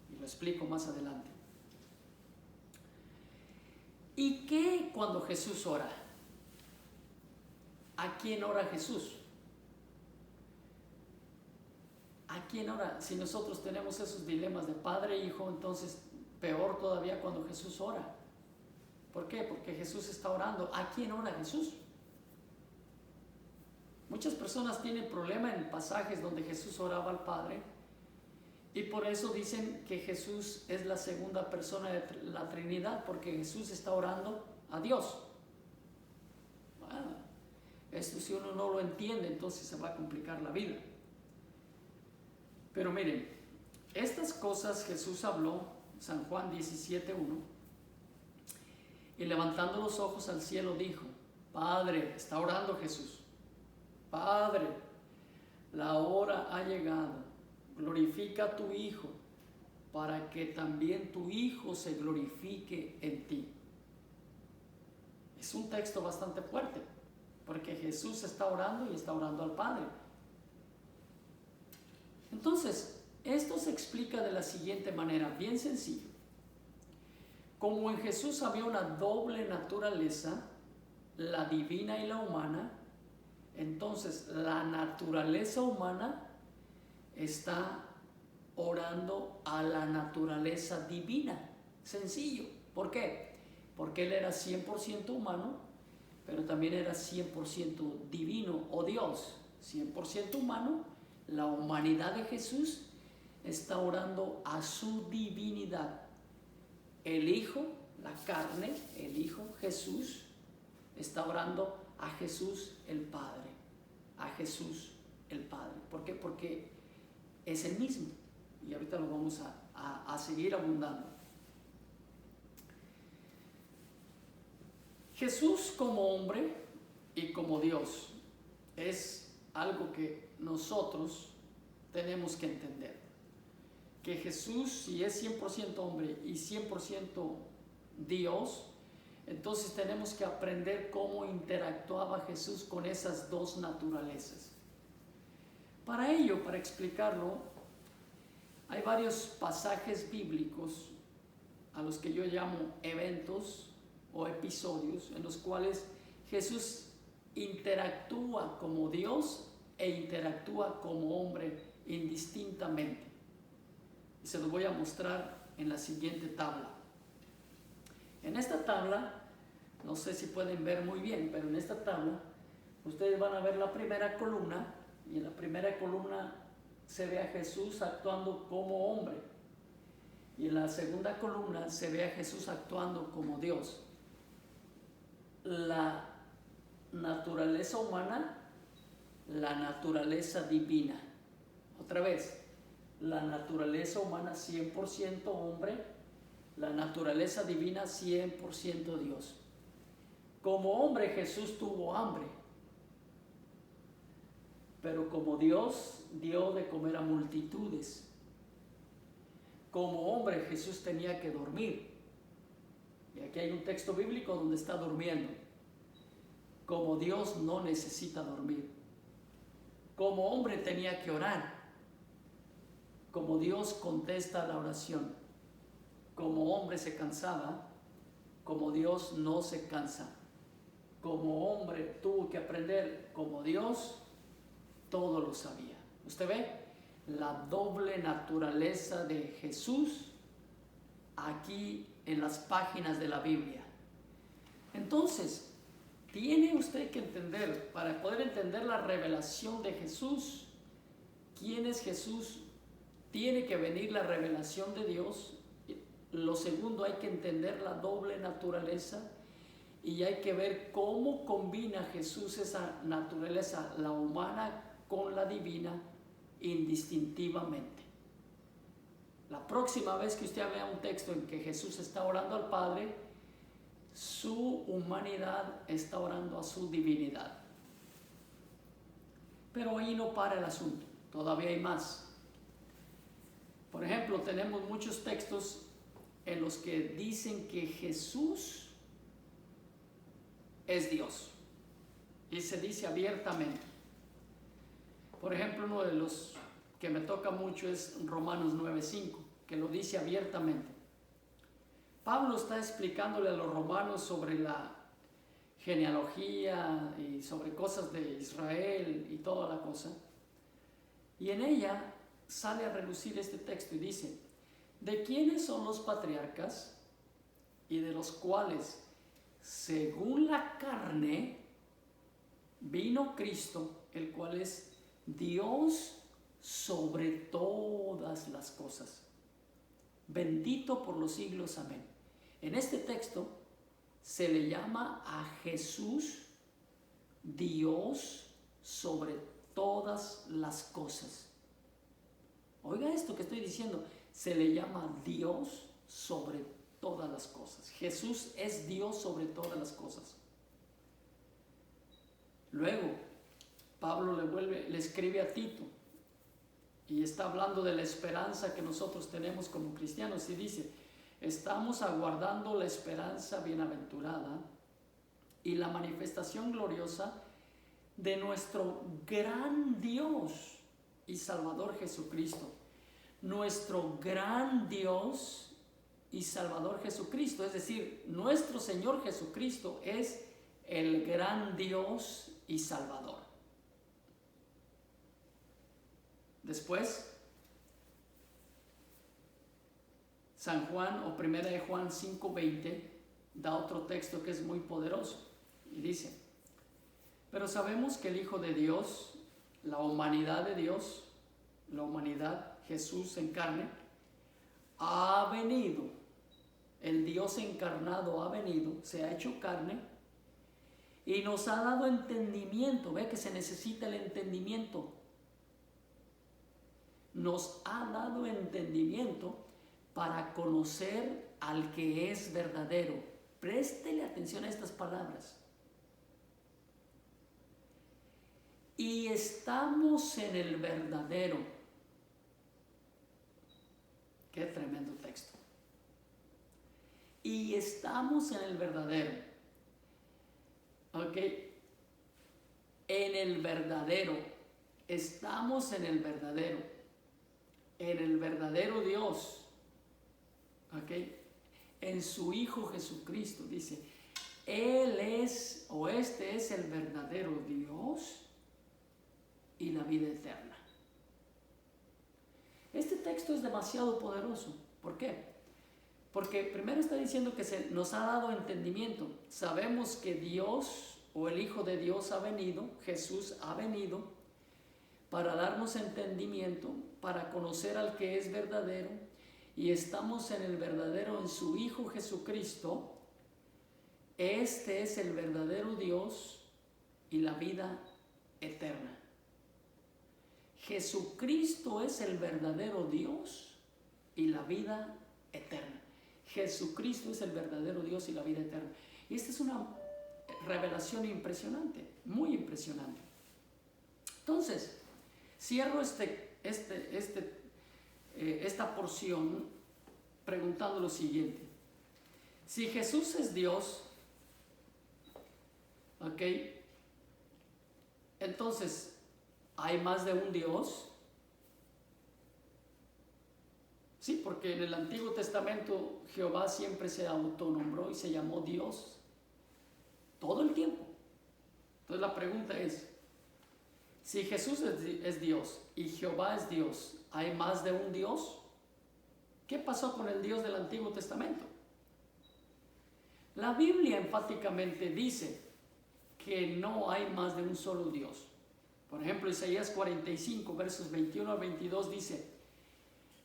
Y lo explico más adelante. ¿Y qué cuando Jesús ora? ¿A quién ora Jesús? ¿A quién ora? Si nosotros tenemos esos dilemas de padre e hijo, entonces peor todavía cuando Jesús ora. ¿Por qué? Porque Jesús está orando. ¿A quién ora Jesús? Muchas personas tienen problema en pasajes donde Jesús oraba al Padre y por eso dicen que Jesús es la segunda persona de la Trinidad, porque Jesús está orando a Dios. Bueno, esto si uno no lo entiende, entonces se va a complicar la vida. Pero miren, estas cosas Jesús habló, San Juan 17:1, y levantando los ojos al cielo dijo: Padre, está orando Jesús, Padre, la hora ha llegado, glorifica a tu Hijo, para que también tu Hijo se glorifique en ti. Es un texto bastante fuerte, porque Jesús está orando y está orando al Padre. Entonces, esto se explica de la siguiente manera, bien sencillo. Como en Jesús había una doble naturaleza, la divina y la humana, entonces la naturaleza humana está orando a la naturaleza divina. Sencillo. ¿Por qué? Porque Él era 100% humano, pero también era 100% divino o Dios. 100% humano, la humanidad de Jesús está orando a su divinidad. El Hijo, la carne, el Hijo Jesús, está orando a Jesús el Padre, a Jesús el Padre. ¿Por qué? Porque es el mismo, y ahorita lo vamos a seguir abundando. Jesús como hombre y como Dios es algo que nosotros tenemos que entender. Que Jesús, si es 100% hombre y 100% Dios, entonces tenemos que aprender cómo interactuaba Jesús con esas dos naturalezas. Para ello, para explicarlo, hay varios pasajes bíblicos a los que yo llamo eventos o episodios en los cuales Jesús interactúa como Dios e interactúa como hombre indistintamente. Y se los voy a mostrar en la siguiente tabla. En esta tabla, no sé si pueden ver muy bien, pero en esta tabla ustedes van a ver la primera columna, y en la primera columna se ve a Jesús actuando como hombre, y en la segunda columna se ve a Jesús actuando como Dios. La naturaleza humana, la naturaleza divina. Otra vez, la naturaleza humana 100% hombre, la naturaleza divina 100% Dios. Como hombre Jesús tuvo hambre, pero como Dios dio de comer a multitudes. Como hombre Jesús tenía que dormir. Y aquí hay un texto bíblico donde está durmiendo. Como Dios no necesita dormir. Como hombre tenía que orar. Como Dios contesta la oración. Como hombre se cansaba, como Dios no se cansa. Como hombre tuvo que aprender, como Dios todo lo sabía. ¿Usted ve? La doble naturaleza de Jesús aquí en las páginas de la Biblia. Entonces, tiene usted que entender, para poder entender la revelación de Jesús, quién es Jesús, tiene que venir la revelación de Dios. Lo segundo, hay que entender la doble naturaleza y hay que ver cómo combina Jesús esa naturaleza, la humana con la divina, indistintivamente. La próxima vez que usted vea un texto en que Jesús está orando al Padre, su humanidad está orando a su divinidad. Pero ahí no para el asunto, todavía hay más. Por ejemplo, tenemos muchos textos en los que dicen que Jesús es Dios y se dice abiertamente. Por ejemplo, uno de los que me toca mucho es Romanos 9:5, que lo dice abiertamente. Pablo está explicándole a los romanos sobre la genealogía y sobre cosas de Israel y toda la cosa, y en ella sale a relucir este texto y dice: ¿de quiénes son los patriarcas? Y de los cuales, según la carne, vino Cristo, el cual es Dios sobre todas las cosas. Bendito por los siglos, amén. En este texto se le llama a Jesús Dios sobre todas las cosas. Oiga esto que estoy diciendo, se le llama Dios sobre todas las cosas. Jesús es Dios sobre todas las cosas. Luego, Pablo le escribe a Tito y está hablando de la esperanza que nosotros tenemos como cristianos y dice: estamos aguardando la esperanza bienaventurada y la manifestación gloriosa de nuestro gran Dios y Salvador Jesucristo. Nuestro gran Dios y Salvador Jesucristo, es decir, nuestro Señor Jesucristo es el gran Dios y Salvador. Después, San Juan o Primera de Juan 5:20 da otro texto que es muy poderoso y dice: pero sabemos que el Hijo de Dios, la humanidad de Dios, la humanidad, Jesús en carne, ha venido, el Dios encarnado ha venido, se ha hecho carne y nos ha dado entendimiento. Ve que se necesita el entendimiento. Nos ha dado entendimiento para conocer al que es verdadero. Préstele atención a estas palabras. Y estamos en el verdadero. Qué tremendo texto. Y estamos en el verdadero. Ok. En el verdadero. Estamos en el verdadero. En el verdadero Dios. Ok. En su Hijo Jesucristo. Dice: Él es, o este es el verdadero Dios y la vida eterna. Este texto es demasiado poderoso. ¿Por qué? Porque primero está diciendo que se nos ha dado entendimiento. Sabemos que Dios o el Hijo de Dios ha venido, Jesús ha venido para darnos entendimiento, para conocer al que es verdadero, y estamos en el verdadero en su Hijo Jesucristo. Este es el verdadero Dios y la vida eterna. Jesucristo es el verdadero Dios y la vida eterna. Jesucristo es el verdadero Dios y la vida eterna. Y esta es una revelación impresionante, muy impresionante. Entonces, cierro esta porción preguntando lo siguiente: si Jesús es Dios, ¿ok? Entonces, ¿hay más de un Dios? Sí, porque en el Antiguo Testamento Jehová siempre se autonombró y se llamó Dios todo el tiempo. Entonces la pregunta es: si Jesús es Dios y Jehová es Dios, ¿hay más de un Dios? ¿Qué pasó con el Dios del Antiguo Testamento? La Biblia enfáticamente dice que no hay más de un solo Dios. Por ejemplo, Isaías 45, versos 21 al 22 dice: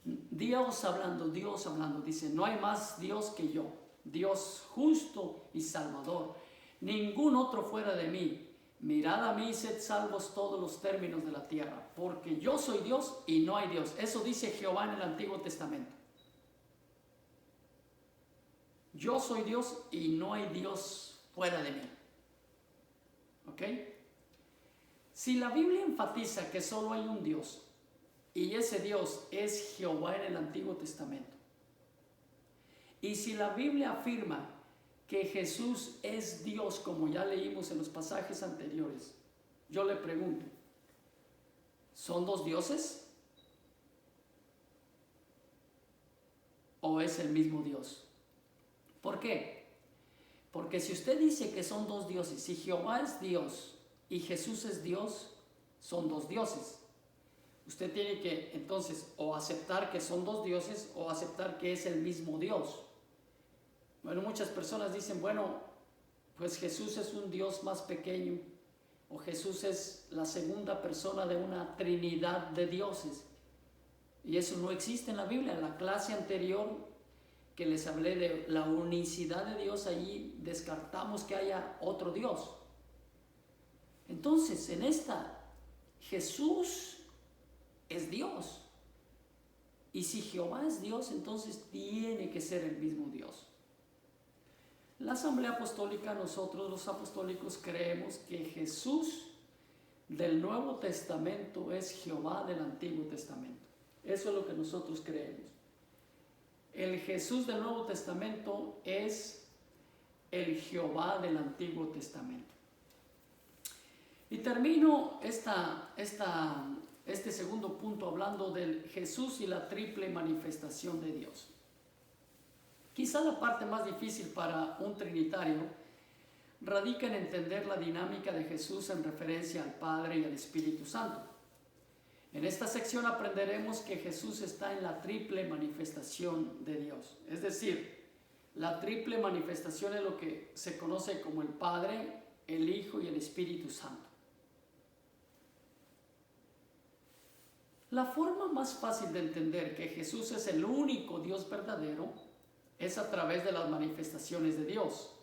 Dios hablando, dice: no hay más Dios que yo, Dios justo y salvador, ningún otro fuera de mí. Mirad a mí y sed salvos todos los términos de la tierra, porque yo soy Dios y no hay Dios. Eso dice Jehová en el Antiguo Testamento. Yo soy Dios y no hay Dios fuera de mí. ¿Ok? Si la Biblia enfatiza que solo hay un Dios, y ese Dios es Jehová en el Antiguo Testamento, y si la Biblia afirma que Jesús es Dios, como ya leímos en los pasajes anteriores, yo le pregunto: ¿son dos dioses? ¿O es el mismo Dios? ¿Por qué? Porque si usted dice que son dos dioses, si Jehová es Dios y Jesús es Dios, son dos dioses. Usted tiene que entonces o aceptar que son dos dioses o aceptar que es el mismo Dios. Bueno, muchas personas dicen: bueno, pues Jesús es un Dios más pequeño o Jesús es la segunda persona de una trinidad de dioses. Y eso no existe en la Biblia. En la clase anterior que les hablé de la unicidad de Dios, allí descartamos que haya otro Dios. Entonces, en esta, Jesús es Dios. Y si Jehová es Dios, entonces tiene que ser el mismo Dios. La Asamblea Apostólica, nosotros los apostólicos creemos que Jesús del Nuevo Testamento es Jehová del Antiguo Testamento. Eso es lo que nosotros creemos. El Jesús del Nuevo Testamento es el Jehová del Antiguo Testamento. Y termino este segundo punto hablando del Jesús y la triple manifestación de Dios. Quizá la parte más difícil para un trinitario radica en entender la dinámica de Jesús en referencia al Padre y al Espíritu Santo. En esta sección aprenderemos que Jesús está en la triple manifestación de Dios. Es decir, la triple manifestación es lo que se conoce como el Padre, el Hijo y el Espíritu Santo. La forma más fácil de entender que Jesús es el único Dios verdadero es a través de las manifestaciones de Dios.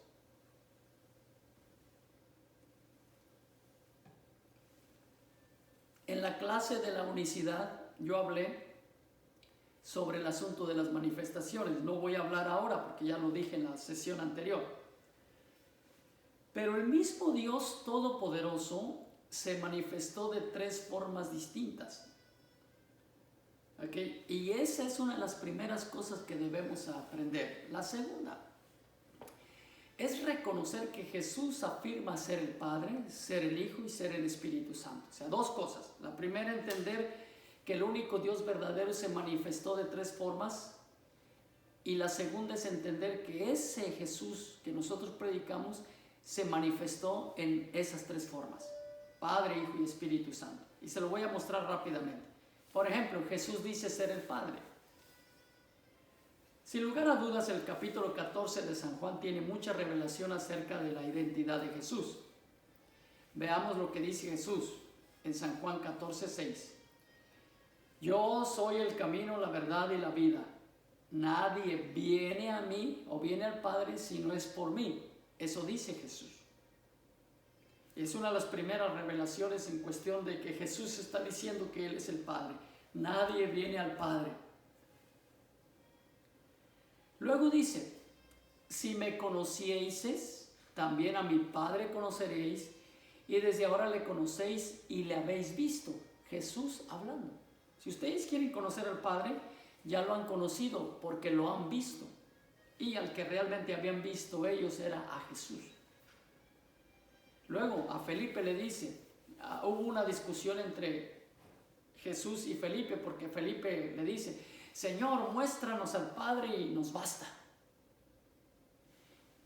En la clase de la unicidad yo hablé sobre el asunto de las manifestaciones. No voy a hablar ahora porque ya lo dije en la sesión anterior. Pero el mismo Dios Todopoderoso se manifestó de tres formas distintas. ¿Okay? Y esa es una de las primeras cosas que debemos aprender. La segunda es reconocer que Jesús afirma ser el Padre, ser el Hijo y ser el Espíritu Santo. O sea, dos cosas. La primera, entender que el único Dios verdadero se manifestó de tres formas. Y la segunda es entender que ese Jesús que nosotros predicamos se manifestó en esas tres formas: Padre, Hijo y Espíritu Santo. Y se lo voy a mostrar rápidamente. Por ejemplo, Jesús dice ser el Padre. Sin lugar a dudas, el capítulo 14 de San Juan tiene mucha revelación acerca de la identidad de Jesús. Veamos lo que dice Jesús en San Juan 14:6. Yo soy el camino, la verdad y la vida. Nadie viene a mí o viene al Padre si no es por mí. Eso dice Jesús. Es una de las primeras revelaciones en cuestión de que Jesús está diciendo que Él es el Padre. Nadie viene al Padre. Luego dice, si me conocieseis, también a mi Padre conoceréis, y desde ahora le conocéis y le habéis visto. Jesús hablando. Si ustedes quieren conocer al Padre, ya lo han conocido porque lo han visto. Y al que realmente habían visto ellos era a Jesús. Luego a Felipe le dice, hubo una discusión entre Jesús y Felipe, porque Felipe le dice, Señor, muéstranos al Padre y nos basta.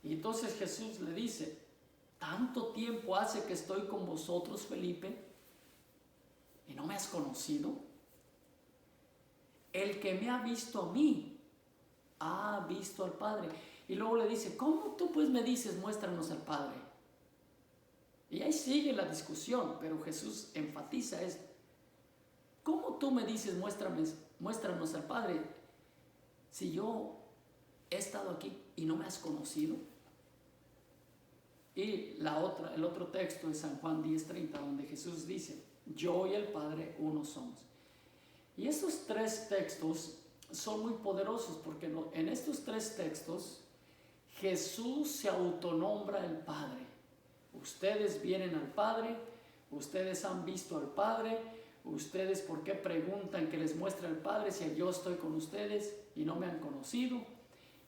Y entonces Jesús le dice, ¿tanto tiempo hace que estoy con vosotros, Felipe, y no me has conocido? El que me ha visto a mí, ha visto al Padre. Y luego le dice, ¿cómo tú pues me dices, muéstranos al Padre? Y ahí sigue la discusión, pero Jesús enfatiza esto. ¿Cómo tú me dices, muéstranos al Padre, si yo he estado aquí y no me has conocido? Y el otro texto es San Juan 10:30, donde Jesús dice, yo y el Padre uno somos. Y estos tres textos son muy poderosos porque en estos tres textos Jesús se autonombra el Padre. Ustedes vienen al Padre, ustedes han visto al Padre, ustedes ¿por qué preguntan que les muestre al Padre si yo estoy con ustedes y no me han conocido?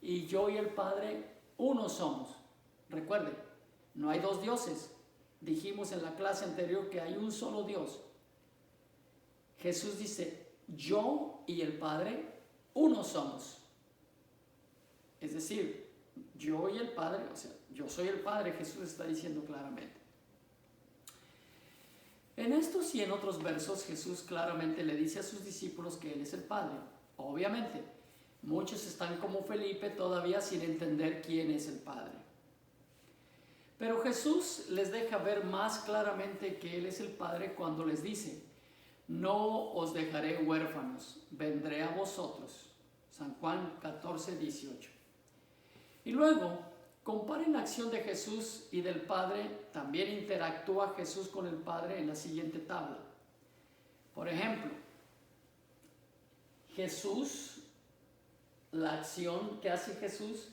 Y yo y el Padre uno somos. Recuerden, no hay dos dioses. Dijimos en la clase anterior que hay un solo Dios. Jesús dice, yo y el Padre uno somos. Es decir, yo y el Padre, o sea, yo soy el Padre, Jesús está diciendo claramente. En estos y en otros versos, Jesús claramente le dice a sus discípulos que Él es el Padre. Obviamente, muchos están como Felipe todavía sin entender quién es el Padre. Pero Jesús les deja ver más claramente que Él es el Padre cuando les dice: no os dejaré huérfanos, vendré a vosotros. San Juan 14, 18. Y luego, comparen la acción de Jesús y del Padre. También interactúa Jesús con el Padre en la siguiente tabla. Por ejemplo, Jesús, la acción que hace Jesús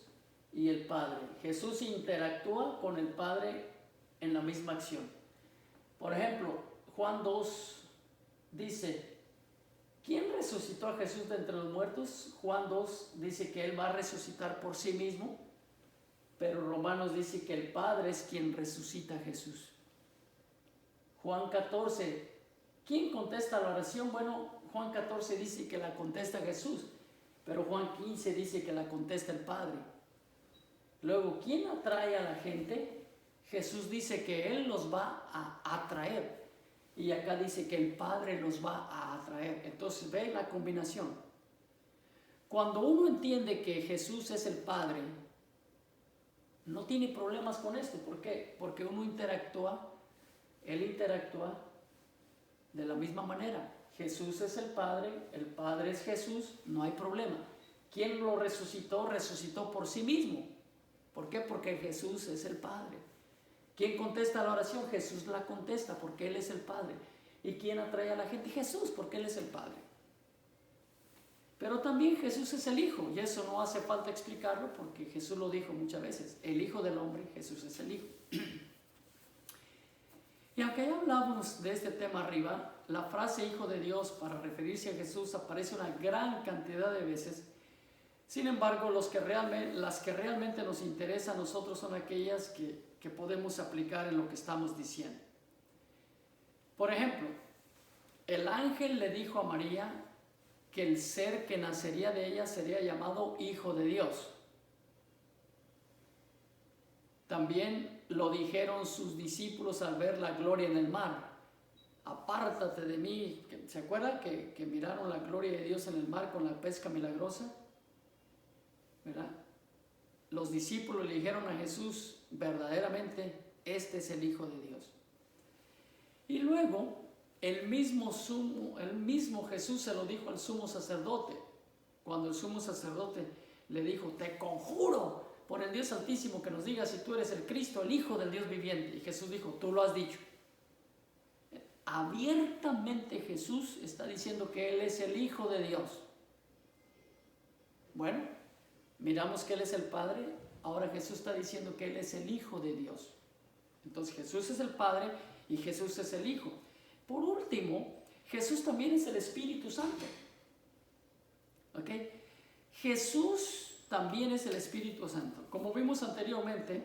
y el Padre. Jesús interactúa con el Padre en la misma acción. Por ejemplo, Juan 2 dice: ¿quién resucitó a Jesús de entre los muertos? Juan 2 dice que Él va a resucitar por sí mismo, pero Romanos dice que el Padre es quien resucita a Jesús. Juan 14, ¿quién contesta la oración? Bueno, Juan 14 dice que la contesta Jesús, pero Juan 15 dice que la contesta el Padre. Luego, ¿quién atrae a la gente? Jesús dice que Él los va a atraer. Y acá dice que el Padre los va a atraer. Entonces, ve la combinación. Cuando uno entiende que Jesús es el Padre, no tiene problemas con esto. ¿Por qué? Porque uno Él interactúa de la misma manera. Jesús es el Padre es Jesús, no hay problema. ¿Quién lo resucitó? Resucitó por sí mismo. ¿Por qué? Porque Jesús es el Padre. ¿Quién contesta la oración? Jesús la contesta porque Él es el Padre. ¿Y quién atrae a la gente? Jesús, porque Él es el Padre. Pero también Jesús es el Hijo, y eso no hace falta explicarlo porque Jesús lo dijo muchas veces: el Hijo del Hombre, Jesús es el Hijo. Y aunque ya hablamos de este tema arriba, la frase Hijo de Dios para referirse a Jesús aparece una gran cantidad de veces. Sin embargo, las que realmente nos interesan a nosotros son aquellas que podemos aplicar en lo que estamos diciendo. Por ejemplo, el ángel le dijo a María que el ser que nacería de ella sería llamado Hijo de Dios. También lo dijeron sus discípulos al ver la gloria en el mar: apártate de mí. ¿Se acuerdan que miraron la gloria de Dios en el mar con la pesca milagrosa? ¿Verdad? Los discípulos le dijeron a Jesús: verdaderamente este es el Hijo de Dios. Y luego el mismo Jesús se lo dijo al sumo sacerdote, cuando el sumo sacerdote le dijo: te conjuro por el Dios Altísimo que nos digas si tú eres el Cristo, el Hijo del Dios viviente. Y Jesús dijo: tú lo has dicho. Abiertamente Jesús está diciendo que Él es el Hijo de Dios. Bueno, miramos que Él es el Padre. Ahora Jesús está diciendo que Él es el Hijo de Dios. Entonces Jesús es el Padre y Jesús es el Hijo. Por último, Jesús también es el Espíritu Santo. ¿Ok? Jesús también es el Espíritu Santo. Como vimos anteriormente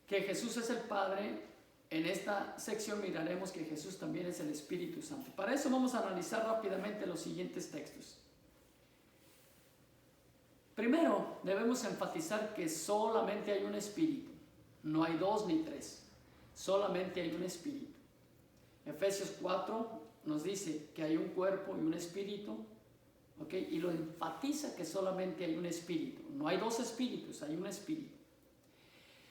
que Jesús es el Padre, en esta sección miraremos que Jesús también es el Espíritu Santo. Para eso vamos a analizar rápidamente los siguientes textos. Primero, debemos enfatizar que solamente hay un espíritu, no hay dos ni tres, solamente hay un espíritu. Efesios 4 nos dice que hay un cuerpo y un espíritu, ¿okay? Y lo enfatiza que solamente hay un espíritu, no hay dos espíritus, hay un espíritu.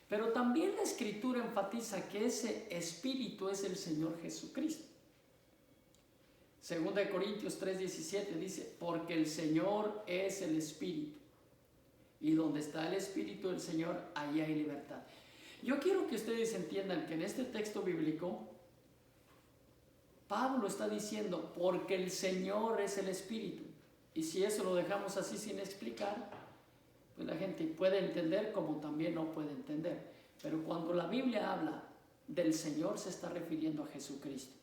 Pero también la Escritura enfatiza que ese espíritu es el Señor Jesucristo. 2 Corintios 3:17 dice: porque el Señor es el espíritu. Y donde está el Espíritu del Señor, allí hay libertad. Yo quiero que ustedes entiendan que en este texto bíblico, Pablo está diciendo: porque el Señor es el Espíritu. Y si eso lo dejamos así sin explicar, pues la gente puede entender como también no puede entender. Pero cuando la Biblia habla del Señor, se está refiriendo a Jesucristo.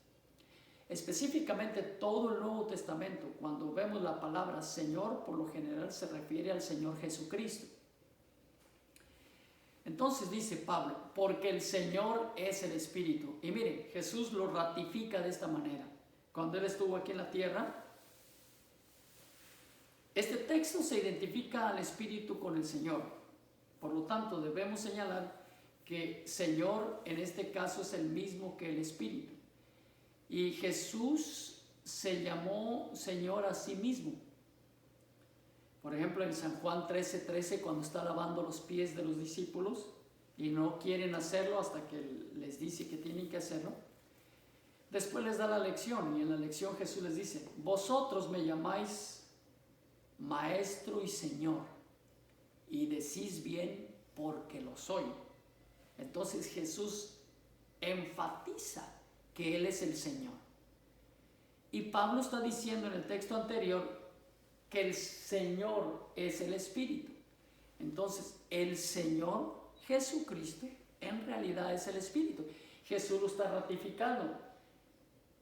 Específicamente todo el Nuevo Testamento, cuando vemos la palabra Señor, por lo general se refiere al Señor Jesucristo. Entonces dice Pablo: porque el Señor es el Espíritu. Y miren, Jesús lo ratifica de esta manera. Cuando Él estuvo aquí en la tierra, este texto se identifica al Espíritu con el Señor. Por lo tanto, debemos señalar que Señor en este caso es el mismo que el Espíritu. Y Jesús se llamó Señor a sí mismo. Por ejemplo, en San Juan 13:13, cuando está lavando los pies de los discípulos, y no quieren hacerlo hasta que les dice que tienen que hacerlo. Después les da la lección, y en la lección Jesús les dice: vosotros me llamáis Maestro y Señor, y decís bien porque lo soy. Entonces Jesús enfatiza que Él es el Señor. Y Pablo está diciendo en el texto anterior que el Señor es el Espíritu. Entonces el Señor Jesucristo en realidad es el Espíritu. Jesús lo está ratificando: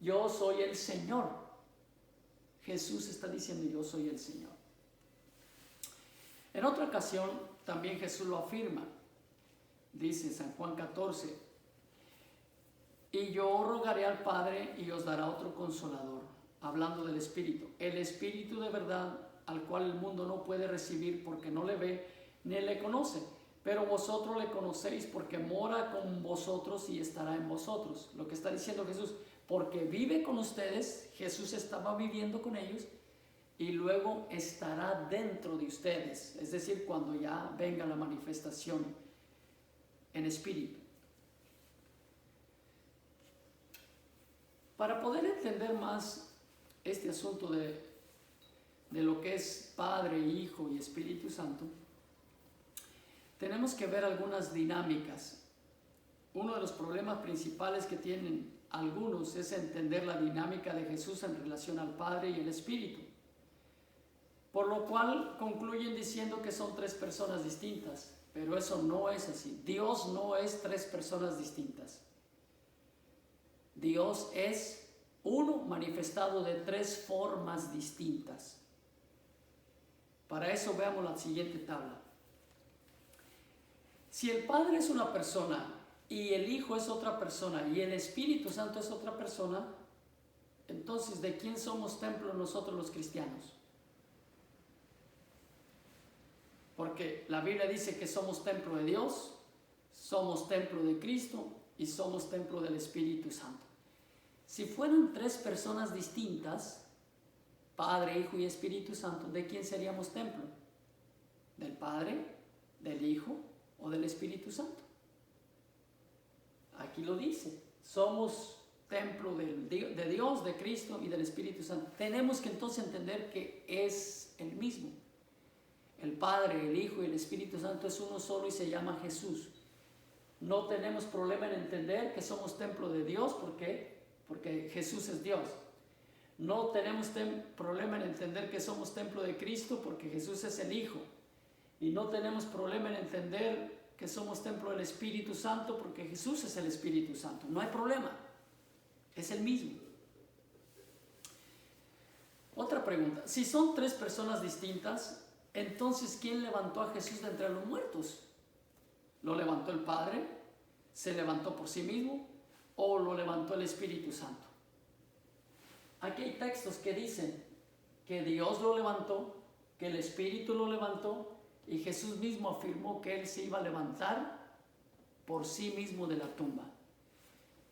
yo soy el Señor. Jesús está diciendo: yo soy el Señor. En otra ocasión también Jesús lo afirma. Dice San Juan 14: y yo rogaré al Padre y os dará otro consolador, hablando del Espíritu, el Espíritu de verdad, al cual el mundo no puede recibir porque no le ve ni le conoce, pero vosotros le conocéis porque mora con vosotros y estará en vosotros. Lo que está diciendo Jesús: porque vive con ustedes, Jesús estaba viviendo con ellos, y luego estará dentro de ustedes, es decir, cuando ya venga la manifestación en espíritu. Para poder entender más este asunto de lo que es Padre, Hijo y Espíritu Santo, tenemos que ver algunas dinámicas. Uno de los problemas principales que tienen algunos es entender la dinámica de Jesús en relación al Padre y el Espíritu, por lo cual concluyen diciendo que son tres personas distintas, pero eso no es así. Dios no es tres personas distintas. Dios es uno manifestado de tres formas distintas. Para eso veamos la siguiente tabla. Si el Padre es una persona y el Hijo es otra persona y el Espíritu Santo es otra persona, entonces ¿de quién somos templo nosotros los cristianos? Porque la Biblia dice que somos templo de Dios, somos templo de Cristo y somos templo del Espíritu Santo. Si fueran tres personas distintas, Padre, Hijo y Espíritu Santo, ¿de quién seríamos templo? ¿Del Padre, del Hijo o del Espíritu Santo? Aquí lo dice: somos templo de Dios, de Cristo y del Espíritu Santo. Tenemos que entonces entender que es el mismo. El Padre, el Hijo y el Espíritu Santo es uno solo y se llama Jesús. No tenemos problema en entender que somos templo de Dios. ¿Por qué? Porque Jesús es Dios. No tenemos problema en entender que somos templo de Cristo, porque Jesús es el Hijo. Y no tenemos problema en entender que somos templo del Espíritu Santo, porque Jesús es el Espíritu Santo. No hay problema. Es el mismo. Otra pregunta: si son tres personas distintas, entonces ¿quién levantó a Jesús de entre los muertos? ¿Lo levantó el Padre? ¿Se levantó por sí mismo? ¿O lo levantó el Espíritu Santo? Aquí hay textos que dicen que Dios lo levantó, que el Espíritu lo levantó, y Jesús mismo afirmó que Él se iba a levantar por sí mismo de la tumba.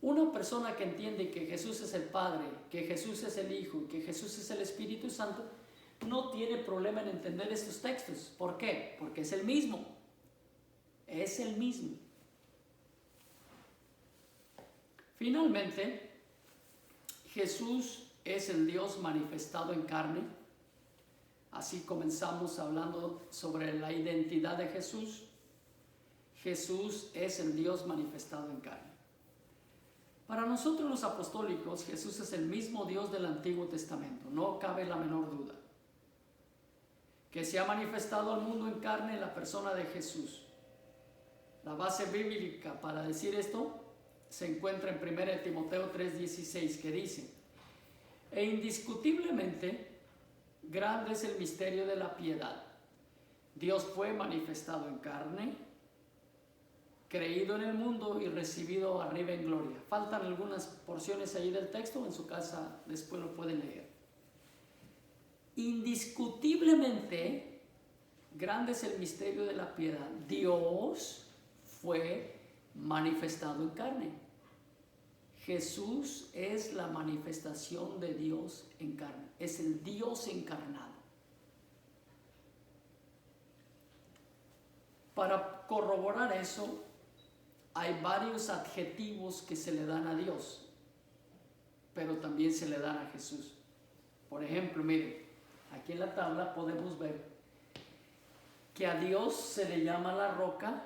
Una persona que entiende que Jesús es el Padre, que Jesús es el Hijo, que Jesús es el Espíritu Santo, no tiene problema en entender estos textos. ¿Por qué? Porque es el mismo. Es el mismo. Finalmente, Jesús es el Dios manifestado en carne. Así comenzamos hablando sobre la identidad de Jesús. Jesús es el Dios manifestado en carne. Para nosotros los apostólicos, Jesús es el mismo Dios del Antiguo Testamento. No cabe la menor duda. Que se ha manifestado al mundo en carne en la persona de Jesús. La base bíblica para decir esto se encuentra en 1 Timoteo 3:16, que dice: e indiscutiblemente grande es el misterio de la piedad. Dios fue manifestado en carne, creído en el mundo y recibido arriba en gloria. Faltan algunas porciones ahí del texto, en su casa después lo pueden leer. Indiscutiblemente grande es el misterio de la piedad. Dios fue manifestado en carne. Jesús es la manifestación de Dios en carne. Es el Dios encarnado. Para corroborar eso, hay varios adjetivos que se le dan a Dios, pero también se le dan a Jesús. Por ejemplo, miren, aquí en la tabla podemos ver que a Dios se le llama la roca,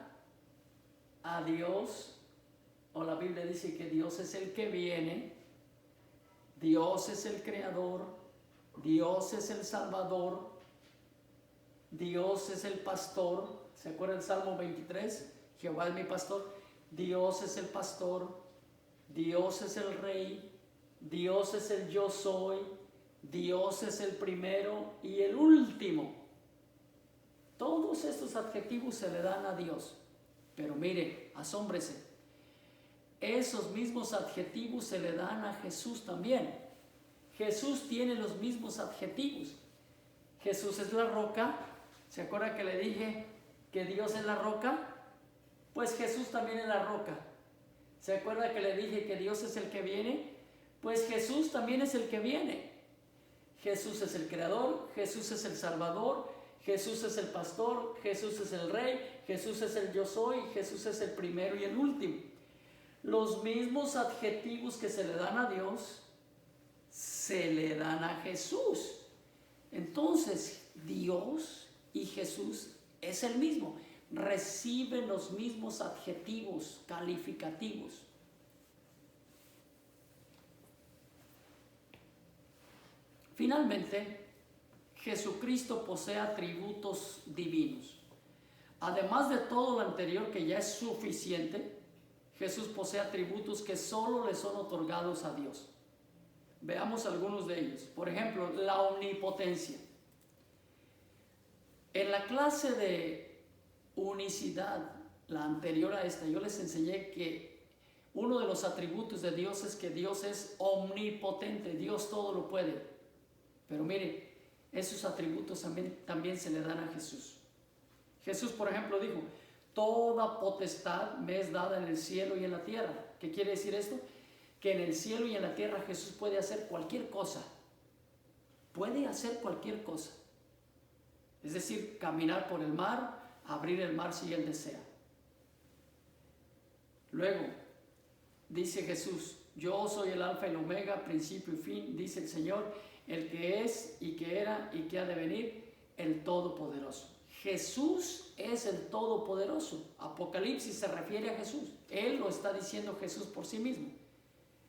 a Dios, o la Biblia dice que Dios es el que viene, Dios es el creador, Dios es el salvador, Dios es el pastor. ¿Se acuerdan del Salmo 23? Jehová es mi pastor. Dios es el pastor, Dios es el rey, Dios es el yo soy, Dios es el primero y el último. Todos estos adjetivos se le dan a Dios. Pero mire, asómbrese, esos mismos adjetivos se le dan a Jesús también. Jesús tiene los mismos adjetivos. Jesús es la roca. ¿Se acuerda que le dije que Dios es la roca? Pues Jesús también es la roca. ¿Se acuerda que le dije que Dios es el que viene? Pues Jesús también es el que viene. Jesús es el creador, Jesús es el salvador, Jesús es el pastor, Jesús es el rey, Jesús es el yo soy, Jesús es el primero y el último. Los mismos adjetivos que se le dan a Dios, se le dan a Jesús. Entonces, Dios y Jesús es el mismo. Reciben los mismos adjetivos calificativos. Finalmente, Jesucristo posee atributos divinos. Además de todo lo anterior, que ya es suficiente, Jesús posee atributos que solo le son otorgados a Dios. Veamos algunos de ellos. Por ejemplo, la omnipotencia. En la clase de unicidad, la anterior a esta, yo les enseñé que uno de los atributos de Dios es que Dios es omnipotente, Dios todo lo puede. Pero mire, esos atributos también se le dan a Jesús. Jesús, por ejemplo, dijo, toda potestad me es dada en el cielo y en la tierra. ¿Qué quiere decir esto? Que en el cielo y en la tierra Jesús puede hacer cualquier cosa. Puede hacer cualquier cosa. Es decir, caminar por el mar, abrir el mar si Él desea. Luego, dice Jesús, yo soy el alfa y el omega, principio y fin, dice el Señor, el que es y que era y que ha de venir, el Todopoderoso. Jesús es el Todopoderoso. Apocalipsis se refiere a Jesús. Él lo está diciendo Jesús por sí mismo.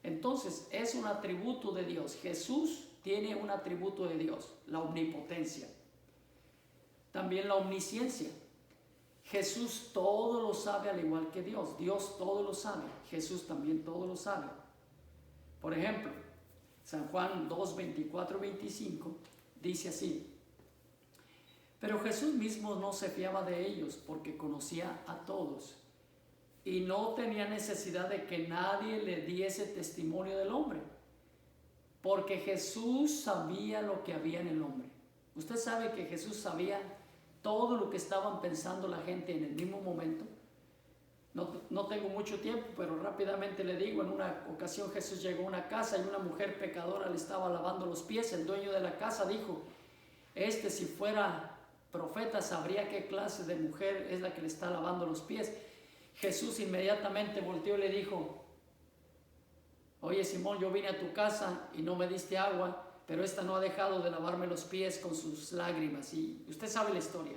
Entonces, es un atributo de Dios. Jesús tiene un atributo de Dios, la omnipotencia. También la omnisciencia. Jesús todo lo sabe al igual que Dios. Dios todo lo sabe. Jesús también todo lo sabe. Por ejemplo, San Juan 2, 24, 25 dice así. Pero Jesús mismo no se fiaba de ellos porque conocía a todos y no tenía necesidad de que nadie le diese testimonio del hombre, porque Jesús sabía lo que había en el hombre. Usted sabe que Jesús sabía todo lo que estaban pensando la gente en el mismo momento. No tengo mucho tiempo, pero rápidamente le digo, en una ocasión Jesús llegó a una casa y una mujer pecadora le estaba lavando los pies. El dueño de la casa dijo, si fuera profeta sabría qué clase de mujer es la que le está lavando los pies. Jesús inmediatamente volteó y le dijo, oye Simón, yo vine a tu casa y no me diste agua, pero esta no ha dejado de lavarme los pies con sus lágrimas. Y usted sabe la historia.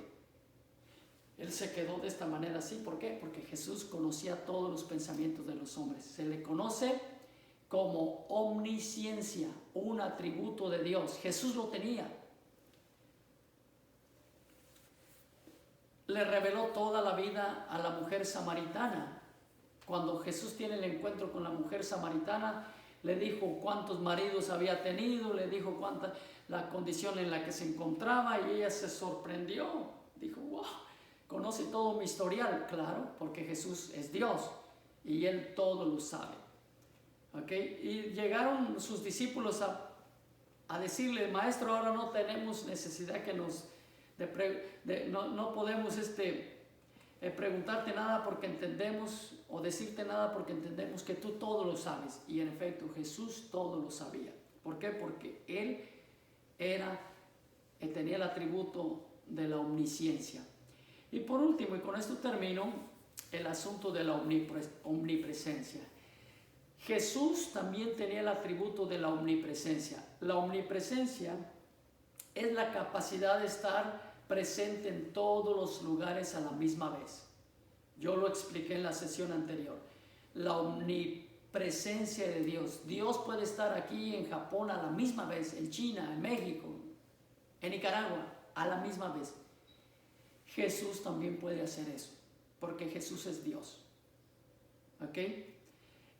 Él se quedó de esta manera así. ¿Por qué? Porque Jesús conocía todos los pensamientos de los hombres. Se le conoce como omnisciencia, un atributo de Dios. Jesús lo tenía. Le reveló toda la vida a la mujer samaritana. Cuando Jesús tiene el encuentro con la mujer samaritana, le dijo cuántos maridos había tenido, le dijo cuánta la condición en la que se encontraba, y ella se sorprendió. Dijo, wow, conoce todo mi historial. Claro, porque Jesús es Dios y Él todo lo sabe. ¿Okay? Y llegaron sus discípulos a decirle, maestro, ahora no tenemos necesidad que nos... no podemos preguntarte nada porque entendemos, o decirte nada porque entendemos que tú todo lo sabes. Y en efecto, Jesús todo lo sabía. ¿Por qué? Porque Él tenía el atributo de la omnisciencia. Y por último, y con esto termino, el asunto de la omnipresencia. Jesús también tenía el atributo de la omnipresencia. La omnipresencia es la capacidad de estar presente en todos los lugares a la misma vez. Yo lo expliqué en la sesión anterior. La omnipresencia de Dios. Dios puede estar aquí en Japón a la misma vez, en China, en México, en Nicaragua, a la misma vez. Jesús también puede hacer eso, porque Jesús es Dios. ¿Ok?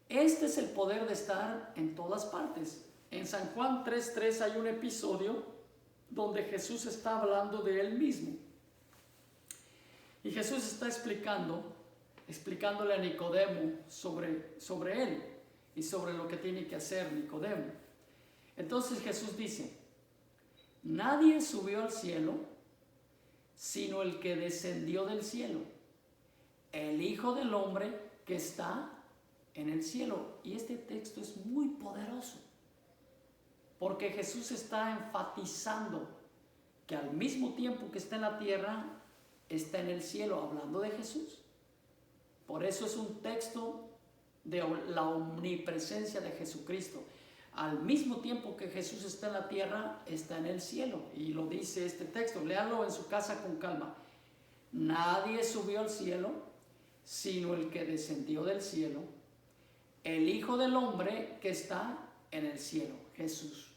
Este es el poder de estar en todas partes. En San Juan 3:3 hay un episodio donde Jesús está hablando de Él mismo. Y Jesús está explicándole a Nicodemo sobre Él y sobre lo que tiene que hacer Nicodemo. Entonces Jesús dice, nadie subió al cielo sino el que descendió del cielo, el Hijo del Hombre que está en el cielo. Y este texto es muy poderoso, porque Jesús está enfatizando que al mismo tiempo que está en la tierra, está en el cielo, hablando de Jesús. Por eso es un texto de la omnipresencia de Jesucristo. Al mismo tiempo que Jesús está en la tierra, está en el cielo. Y lo dice este texto, léalo en su casa con calma. Nadie subió al cielo, sino el que descendió del cielo, el Hijo del Hombre que está en el cielo, Jesús.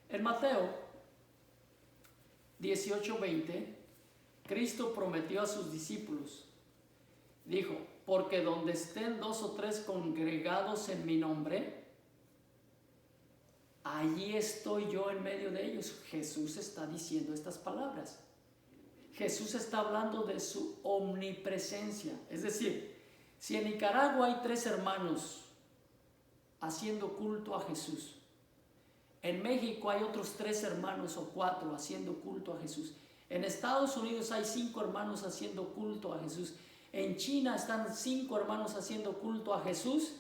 En Mateo 18:20, Cristo prometió a sus discípulos, dijo, porque donde estén 2 o 3 congregados en mi nombre, allí estoy yo en medio de ellos. Jesús está diciendo estas palabras. Jesús está hablando de su omnipresencia. Es decir, si en Nicaragua hay 3 hermanos haciendo culto a Jesús, en México hay otros 3 hermanos o 4 haciendo culto a Jesús, en Estados Unidos hay 5 hermanos haciendo culto a Jesús, en China están 5 hermanos haciendo culto a Jesús,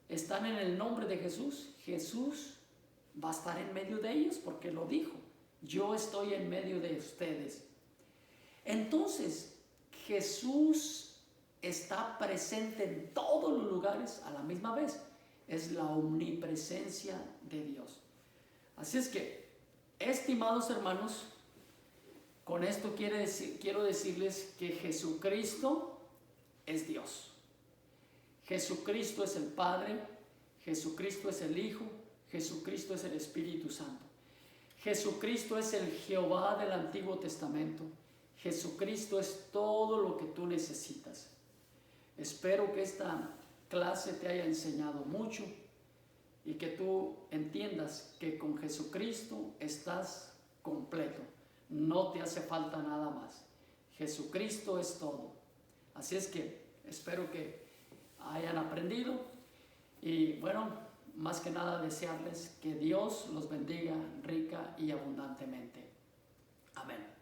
están en el nombre de Jesús. Jesús va a estar en medio de ellos porque lo dijo. Yo estoy en medio de ustedes. Entonces, Jesús está presente en todos los lugares a la misma vez. Es la omnipresencia de Dios. Así es que, estimados hermanos, con esto quiero decirles que Jesucristo es Dios. Jesucristo es el Padre, Jesucristo es el Hijo, Jesucristo es el Espíritu Santo. Jesucristo es el Jehová del Antiguo Testamento. Jesucristo es todo lo que tú necesitas. Espero que esta clase te haya enseñado mucho y que tú entiendas que con Jesucristo estás completo. No te hace falta nada más. Jesucristo es todo. Así es que espero que hayan aprendido y bueno, más que nada desearles que Dios los bendiga rica y abundantemente. Amén.